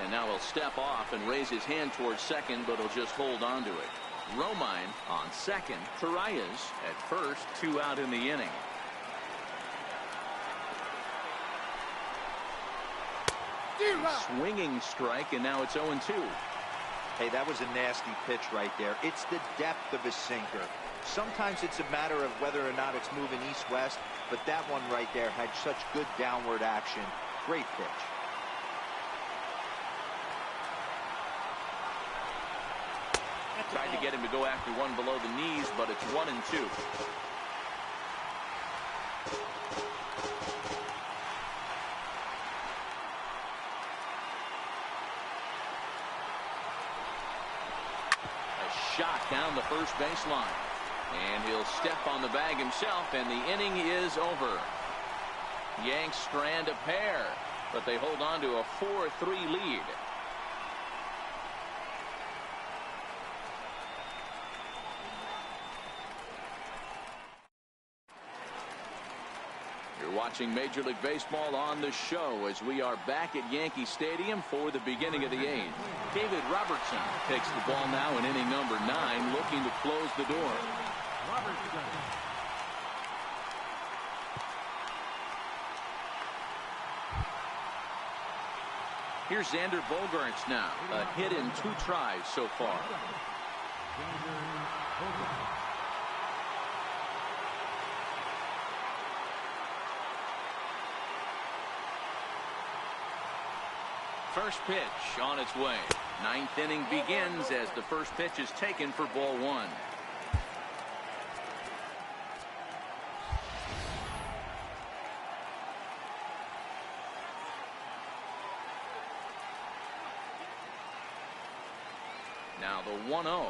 [SPEAKER 1] And now he'll step off and raise his hand towards second, but he'll just hold on to it. Romine on second. Torreyes at first. 2 out in the inning. Swinging strike, and now it's 0-2.
[SPEAKER 3] Hey, that was a nasty pitch right there. It's the depth of his sinker. Sometimes it's a matter of whether or not it's moving east-west, but that one right there had such good downward action. Great pitch.
[SPEAKER 1] Tried to get him to go after one below the knees, but it's 1-2. A shot down the first baseline. And he'll step on the bag himself, and the inning is over. Yanks strand a pair, but they hold on to a 4-3 lead. You're watching Major League Baseball on the show as we are back at Yankee Stadium for the beginning of the 8th. David Robertson takes the ball now in inning number 9, looking to close the door.
[SPEAKER 2] Robertson.
[SPEAKER 1] Here's Xander Bogaerts now. A hit in 2 tries so far. First pitch on its way. 9th inning begins as the first pitch is taken for ball 1. Now the 1-0.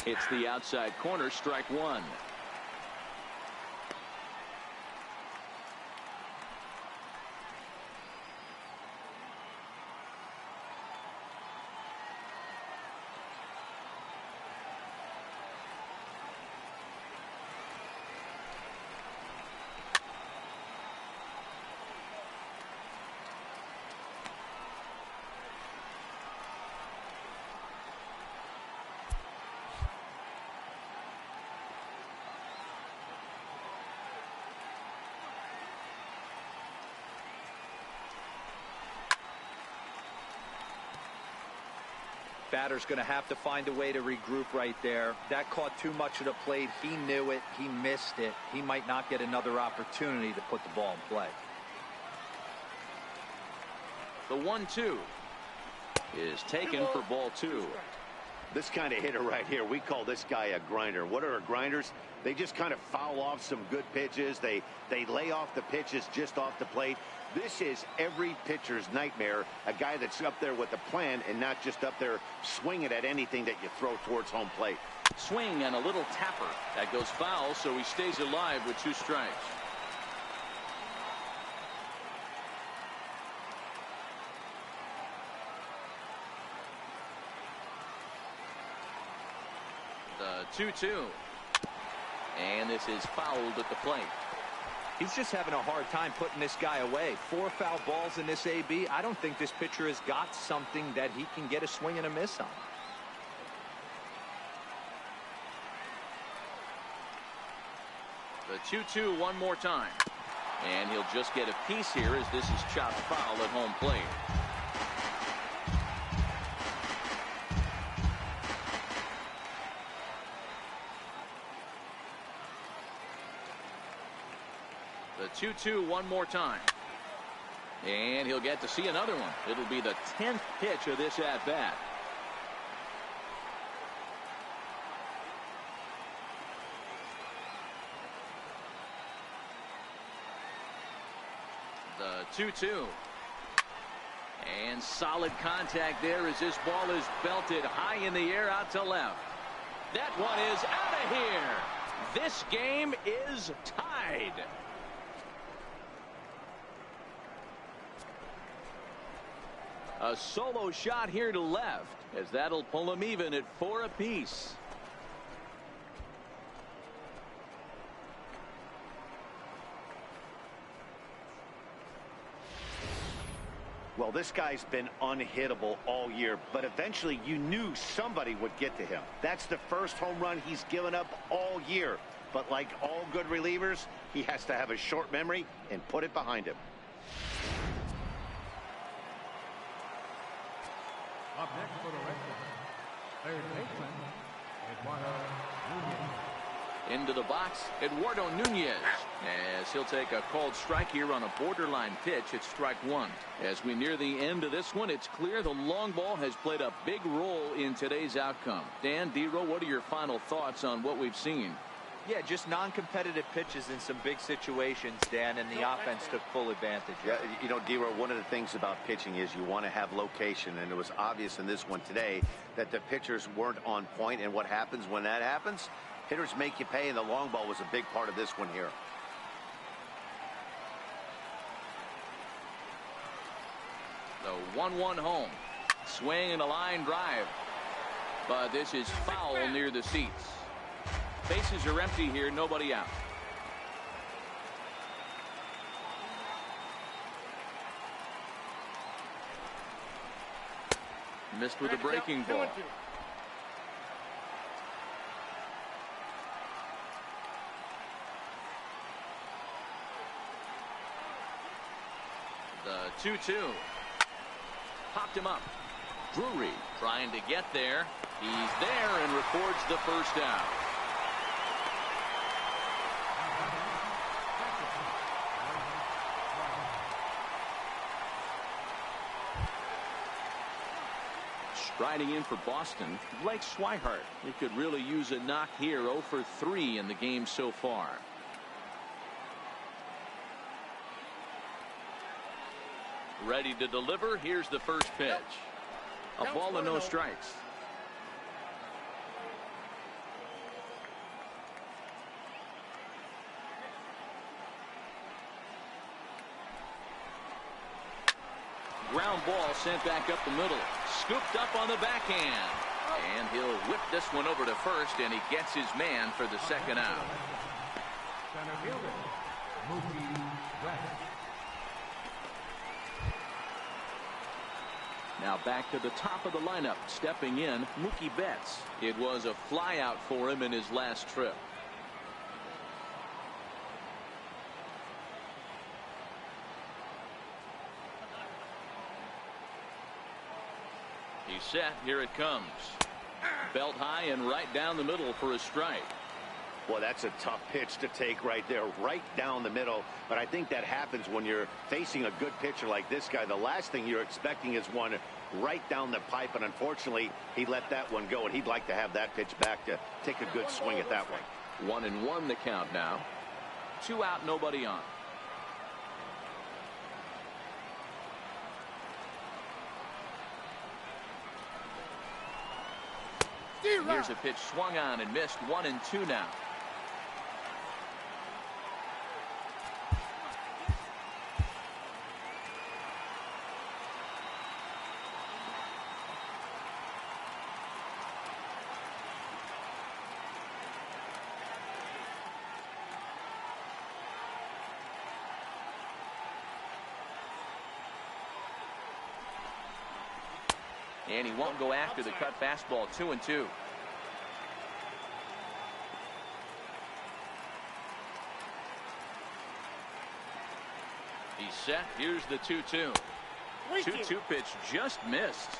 [SPEAKER 1] It's the outside corner, strike 1.
[SPEAKER 3] Batter's going to have to find a way to regroup right there. That caught too much of the plate. He knew it. He missed it. He might not get another opportunity to put the ball in play.
[SPEAKER 1] The 1-2 is taken for ball 2.
[SPEAKER 4] This kind of hitter right here, we call this guy a grinder. What are grinders? They just kind of foul off some good pitches. They lay off the pitches just off the plate. This is every pitcher's nightmare, a guy that's up there with a plan and not just up there swinging at anything that you throw towards home plate.
[SPEAKER 1] Swing and a little tapper. That goes foul, so he stays alive with 2 strikes. The 2-2. And this is fouled at the plate.
[SPEAKER 3] He's just having a hard time putting this guy away. 4 foul balls in this AB. I don't think this pitcher has got something that he can get a swing and a miss on.
[SPEAKER 1] The 2-2 one more time. And he'll just get a piece here as this is chopped foul at home plate. The 2-2 one more time. And he'll get to see another one. It'll be the 10th pitch of this at-bat. The 2-2. And solid contact there as this ball is belted high in the air out to left. That one is out of here. This game is tied. A solo shot here to left, as that'll pull them even at 4 apiece.
[SPEAKER 4] Well, this guy's been unhittable all year, but eventually you knew somebody would get to him. That's the first home run he's given up all year. But like all good relievers, he has to have a short memory and put it behind him.
[SPEAKER 2] Up next for the Red Sox, third baseman, Eduardo Nunez.
[SPEAKER 1] Into the box, Eduardo Nunez, as he'll take a called strike here on a borderline pitch. It's strike one. As we near the end of this one, it's clear the long ball has played a big role in today's outcome. Dan, D-Row, what are your final thoughts on what we've seen?
[SPEAKER 3] Yeah, just non-competitive pitches in some big situations, Dan, and the offense took full advantage.
[SPEAKER 4] Yeah, you know, D-Row, one of the things about pitching is you want to have location, and it was obvious in this one today that the pitchers weren't on point, and what happens when that happens? Hitters make you pay, and the long ball was a big part of this one here.
[SPEAKER 1] The 1-1 home. Swing and a line drive. But this is foul near the seats. Bases are empty here, nobody out. Missed with a breaking ball. The 2-2. Popped him up. Drury trying to get there. He's there and records the first out. Striding in for Boston, Blake Swihart. He could really use a knock here. 0 for 3 in the game so far. Ready to deliver. Here's the first pitch. A ball and no strikes. Ground ball sent back up the middle. Scooped up on the backhand. And he'll whip this one over to first, and he gets his man for the second out.
[SPEAKER 2] Center fielder, Mookie Betts.
[SPEAKER 1] Now back to the top of the lineup. Stepping in, Mookie Betts. It was a flyout for him in his last trip. He's set. Here it comes. Belt high and right down the middle for a strike.
[SPEAKER 4] Well, that's a tough pitch to take right there, right down the middle. But I think that happens when you're facing a good pitcher like this guy. The last thing you're expecting is one right down the pipe, and unfortunately, he let that one go, and he'd like to have that pitch back to take a good swing at that one.
[SPEAKER 1] 1-1 the count now. 2 out, nobody on. Here's a pitch swung on and missed. 1-2 now. And he won't go after the cut fastball. 2-2. He's set. Here's the 2-2. 2-2 pitch just missed.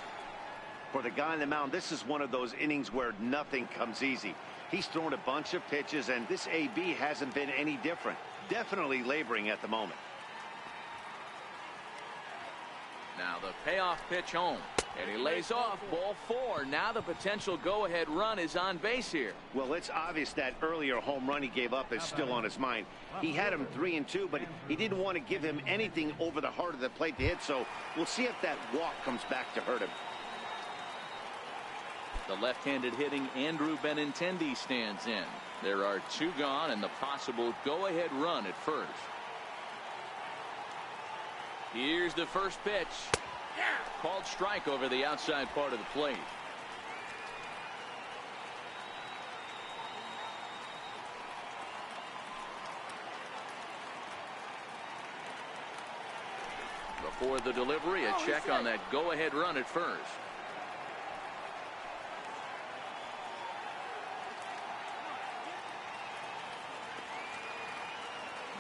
[SPEAKER 4] For the guy on the mound, this is one of those innings where nothing comes easy. He's thrown a bunch of pitches, and this AB hasn't been any different. Definitely laboring at the moment.
[SPEAKER 1] Now the payoff pitch home. And he lays off. Ball 4. Now the potential go-ahead run is on base here.
[SPEAKER 4] Well, it's obvious that earlier home run he gave up is still on his mind. He had him 3-2, but he didn't want to give him anything over the heart of the plate to hit, so we'll see if that walk comes back to hurt him.
[SPEAKER 1] The left-handed hitting Andrew Benintendi stands in. There are 2 gone and the possible go-ahead run at first. Here's the first pitch. Called strike over the outside part of the plate. Before the delivery, a check on that go-ahead run at first.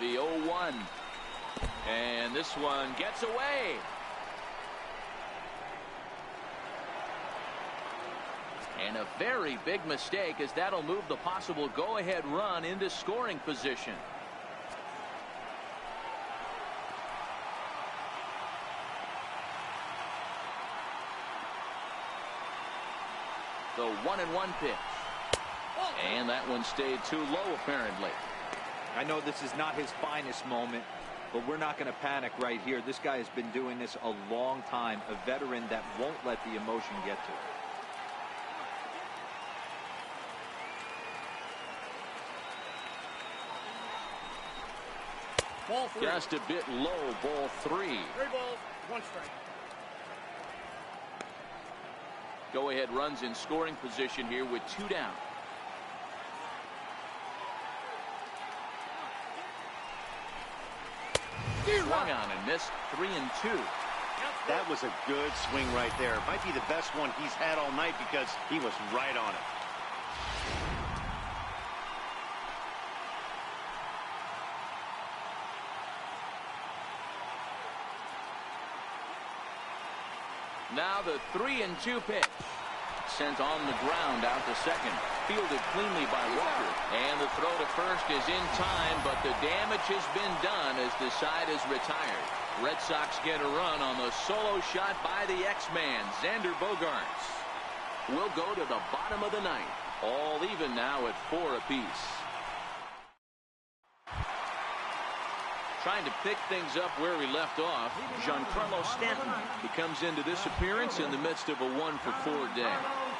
[SPEAKER 1] The 0-1. And this one gets away. And a very big mistake, as that'll move the possible go-ahead run into scoring position. The 1-1 pitch. And that one stayed too low, apparently.
[SPEAKER 3] I know this is not his finest moment, but we're not going to panic right here. This guy has been doing this a long time, a veteran that won't let the emotion get to him.
[SPEAKER 5] Ball 3.
[SPEAKER 1] Just a bit low, ball 3.
[SPEAKER 5] 3 balls, 1 strike.
[SPEAKER 1] Go-ahead runs in scoring position here with 2 down. Swung on and missed. 3-2.
[SPEAKER 4] That was a good swing right there. Might be the best one he's had all night because he was right on it.
[SPEAKER 1] Now the 3-2 pitch. Sent on the ground out to second. Fielded cleanly by Walker. And the throw to first is in time, but the damage has been done as the side is retired. Red Sox get a run on the solo shot by the X-Man, Xander Bogaerts. We'll go to the bottom of the ninth. All even now at 4 apiece. Trying to pick things up where we left off, Giancarlo Stanton. He comes into this appearance in the midst of a 1-for-4 day.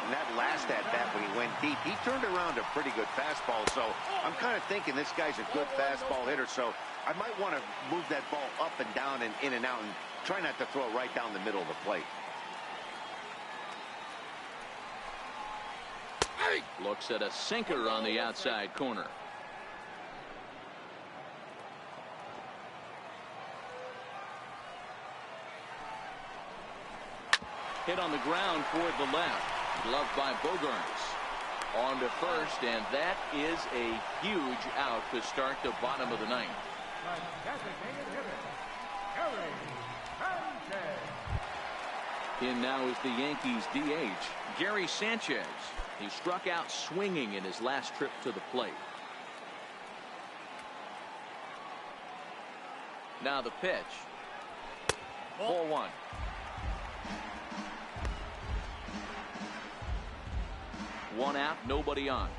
[SPEAKER 4] And that last at-bat when he went deep, he turned around a pretty good fastball. So I'm kind of thinking this guy's a good fastball hitter. So I might want to move that ball up and down and in and out and try not to throw it right down the middle of the plate.
[SPEAKER 1] Looks at a sinker on the outside corner. Hit on the ground toward the left. Gloved by Bogaerts. On to first, and that is a huge out to start the bottom of the ninth. In now is the Yankees DH, Gary Sanchez. He struck out swinging in his last trip to the plate. Now the pitch. Ball 1. One out, nobody on.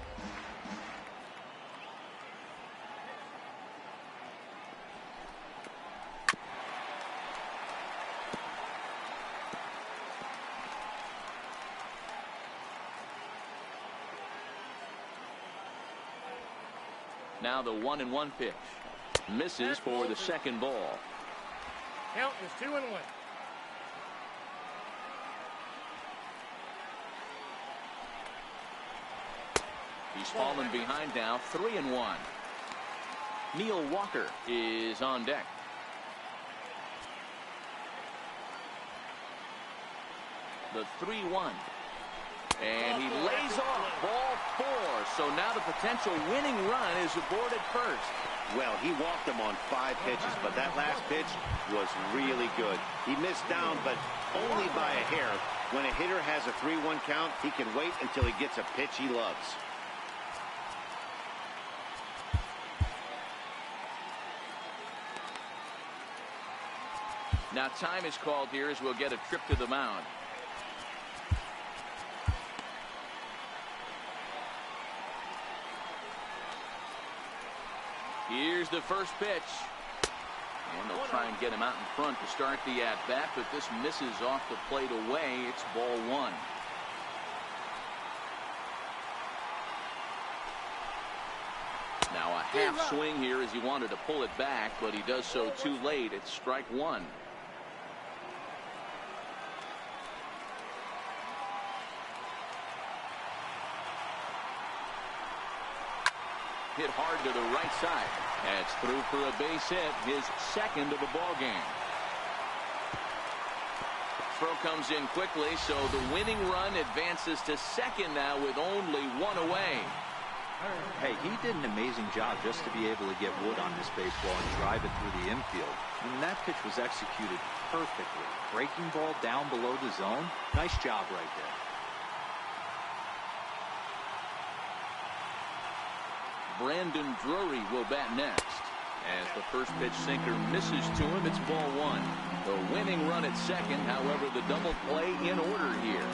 [SPEAKER 1] Now the 1-1 pitch. Misses for the second ball.
[SPEAKER 5] Count is 2-1.
[SPEAKER 1] He's fallen behind now, 3-1. Neil Walker is on deck. The 3-1. And he lays off ball 4. So now the potential winning run is aboard at first.
[SPEAKER 4] Well, he walked him on 5 pitches, but that last pitch was really good. He missed down, but only by a hair. When a hitter has a 3-1 count, he can wait until he gets a pitch he loves.
[SPEAKER 1] Now time is called here as we'll get a trip to the mound. Here's the first pitch. And they'll try and get him out in front to start the at-bat, but this misses off the plate away. It's ball 1. Now a half swing here as he wanted to pull it back, but he does so too late. It's strike 1. Hit hard to the right side. That's through for a base hit, his second of the ball game. Throw comes in quickly, so the winning run advances to second now with only 1 away.
[SPEAKER 3] Hey, he did an amazing job just to be able to get wood on this baseball and drive it through the infield. And that pitch was executed perfectly. Breaking ball down below the zone. Nice job right there.
[SPEAKER 1] Brandon Drury will bat next. As the first pitch sinker misses to him, it's ball one. The winning run at second, however, the double play in order here.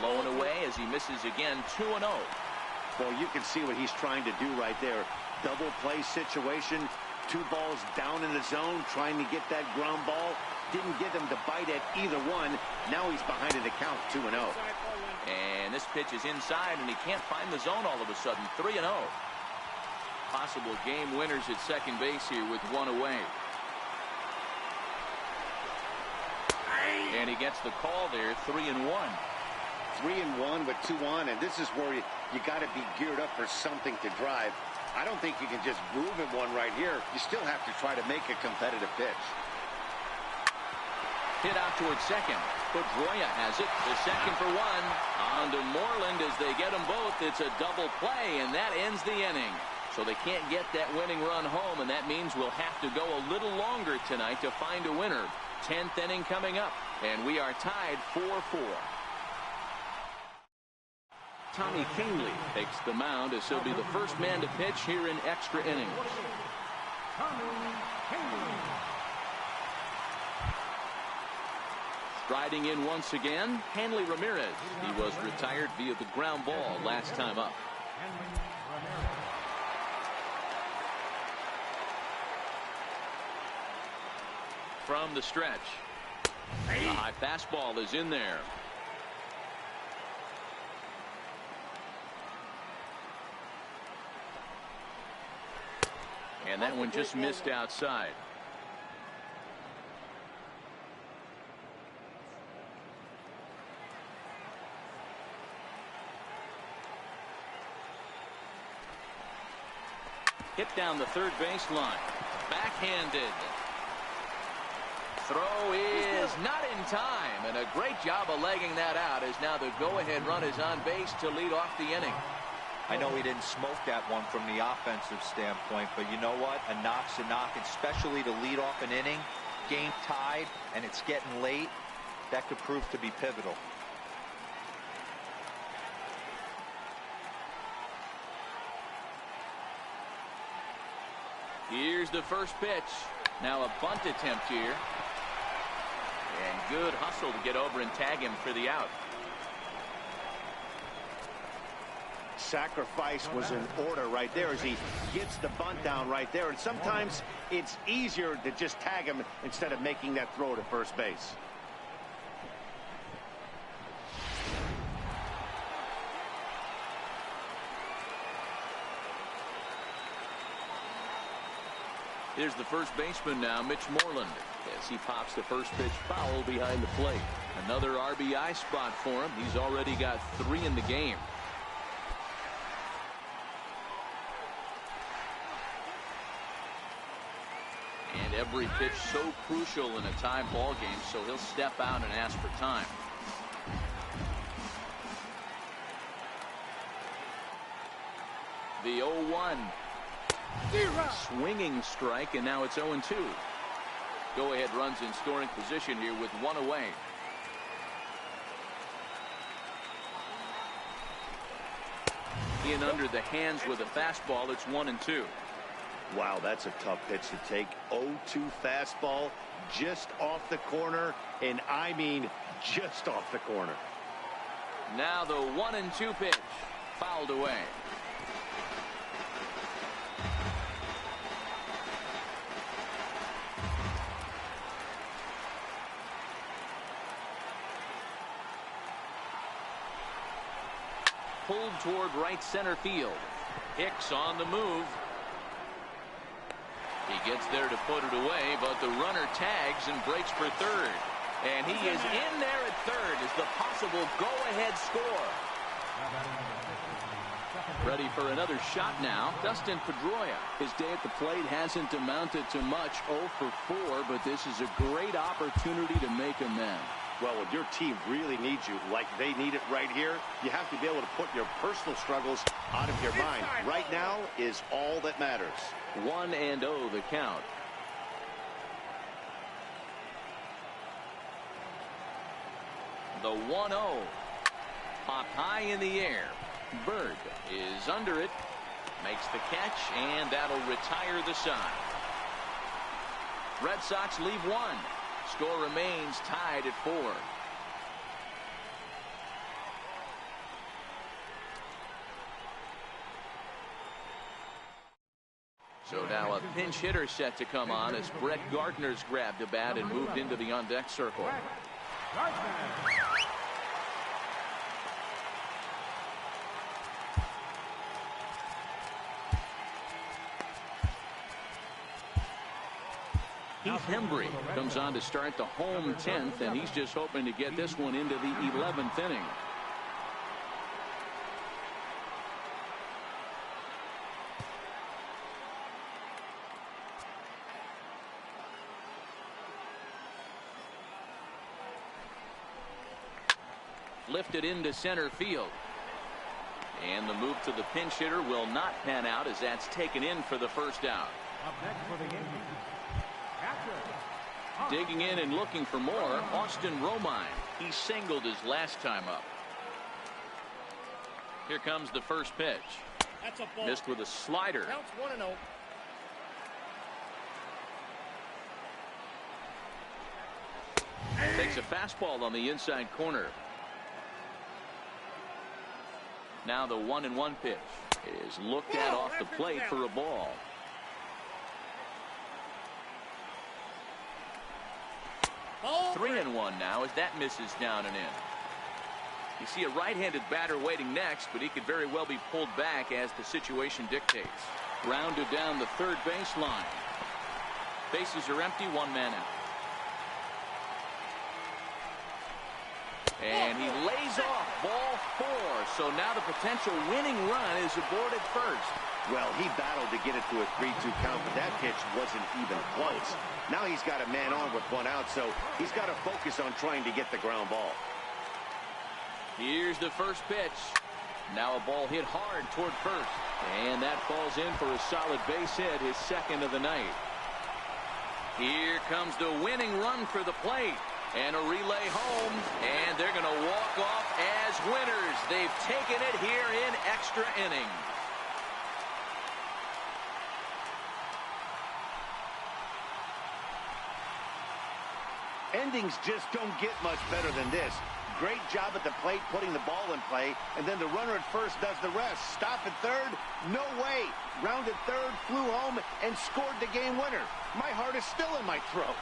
[SPEAKER 1] Blown away as he misses again, 2-0.
[SPEAKER 4] Well, you can see what he's trying to do right there. Double play situation, 2 balls down in the zone, trying to get that ground ball. Didn't get him to bite at either one. Now he's behind in the count, 2-0.
[SPEAKER 1] And this pitch is inside, and he can't find the zone all of a sudden, 3-0. Possible game winners at second base here with 1 away. And he gets the call there, 3-1.
[SPEAKER 4] 3-1 with 2 on, and this is where you got to be geared up for something to drive. I don't think you can just groove in one right here. You still have to try to make a competitive pitch.
[SPEAKER 1] Hit out towards second. Pedroia has it. The second for 1. On to Moreland as they get them both. It's a double play, and that ends the inning. So they can't get that winning run home, and that means we'll have to go a little longer tonight to find a winner. 10th inning coming up, and we are tied 4-4. Tommy Kahnle takes the mound as he'll be the first man to pitch here in extra innings. Striding in once again, Hanley Ramirez. He was retired via the ground ball last time up. From the stretch, the high fastball is in there. And that one just missed outside. Hit down the third baseline. Backhanded. Throw is not in time, and a great job of legging that out as now the go-ahead run is on base to lead off the inning.
[SPEAKER 3] I know he didn't smoke that one from the offensive standpoint, but you know what? A knock's a knock, especially to lead off an inning. Game tied, and it's getting late. That could prove to be pivotal.
[SPEAKER 1] Here's the first pitch. Now a bunt attempt here. And good hustle to get over and tag him for the out.
[SPEAKER 4] Sacrifice was in order right there as he gets the bunt down right there. And sometimes it's easier to just tag him instead of making that throw to first base.
[SPEAKER 1] Here's the first baseman now, Mitch Moreland, as he pops the first pitch foul behind the plate. Another RBI spot for him. He's already got 3 in the game. And every pitch so crucial in a tie ball game, so he'll step out and ask for time. The 0-1. Swinging strike, and now it's 0-2. Go-ahead runs in scoring position here with 1 away. In under the hands with a fastball, it's 1-2.
[SPEAKER 4] Wow, that's a tough pitch to take. 0-2 fastball just off the corner, and I mean just off the corner.
[SPEAKER 1] Now the 1-2 pitch, fouled away. Pulled toward right center field. Hicks on the move. He gets there to put it away, but the runner tags and breaks for third. And he is in there at third as the possible go-ahead score. Ready for another shot now, Dustin Pedroia. His day at the plate hasn't amounted to much, 0 for 4, but this is a great opportunity to make amends.
[SPEAKER 4] Well, when your team really needs you, like they need it right here, you have to be able to put your personal struggles out of your mind. Right now is all that matters.
[SPEAKER 1] 1-0 the count. The 1-0. Popped high in the air. Bird is under it. Makes the catch, and that'll retire the side. Red Sox leave one. Score remains tied at 4. So now a pinch hitter set to come on as Brett Gardner's grabbed a bat and moved into the on-deck circle. Heath Hembree comes on to start the home 10th, and he's just hoping to get this one into the 11th inning. Lifted into center field. And the move to the pinch hitter will not pan out as that's taken in for the first out.
[SPEAKER 2] Up next for the Yankees, catcher.
[SPEAKER 1] Digging in and looking for more, Austin Romine. He singled his last time up. Here comes the first pitch.
[SPEAKER 5] That's a ball.
[SPEAKER 1] Missed with a slider.
[SPEAKER 5] Counts 1-0.
[SPEAKER 1] Takes a fastball on the inside corner. Now the 1-1 pitch is looked at off the plate for a ball.
[SPEAKER 5] Ball
[SPEAKER 1] 3-1 now as that misses down and in. You see a right-handed batter waiting next, but he could very well be pulled back as the situation dictates. Grounded down the third baseline. Bases are empty, one man out. And he lays off ball 4. So now the potential winning run is aboard at first.
[SPEAKER 4] Well, he battled to get it to a 3-2 count, but that pitch wasn't even close. Now he's got a man on with one out, so he's got to focus on trying to get the ground ball.
[SPEAKER 1] Here's the first pitch. Now a ball hit hard toward first. And that falls in for a solid base hit, his second of the night. Here comes the winning run for the plate. And a relay home, and they're going to walk off as winners. They've taken it here in extra innings.
[SPEAKER 4] Endings just don't get much better than this. Great job at the plate putting the ball in play, and then the runner at first does the rest. Stop at third? No way. Rounded third, flew home, and scored the game winner. My heart is still in my throat.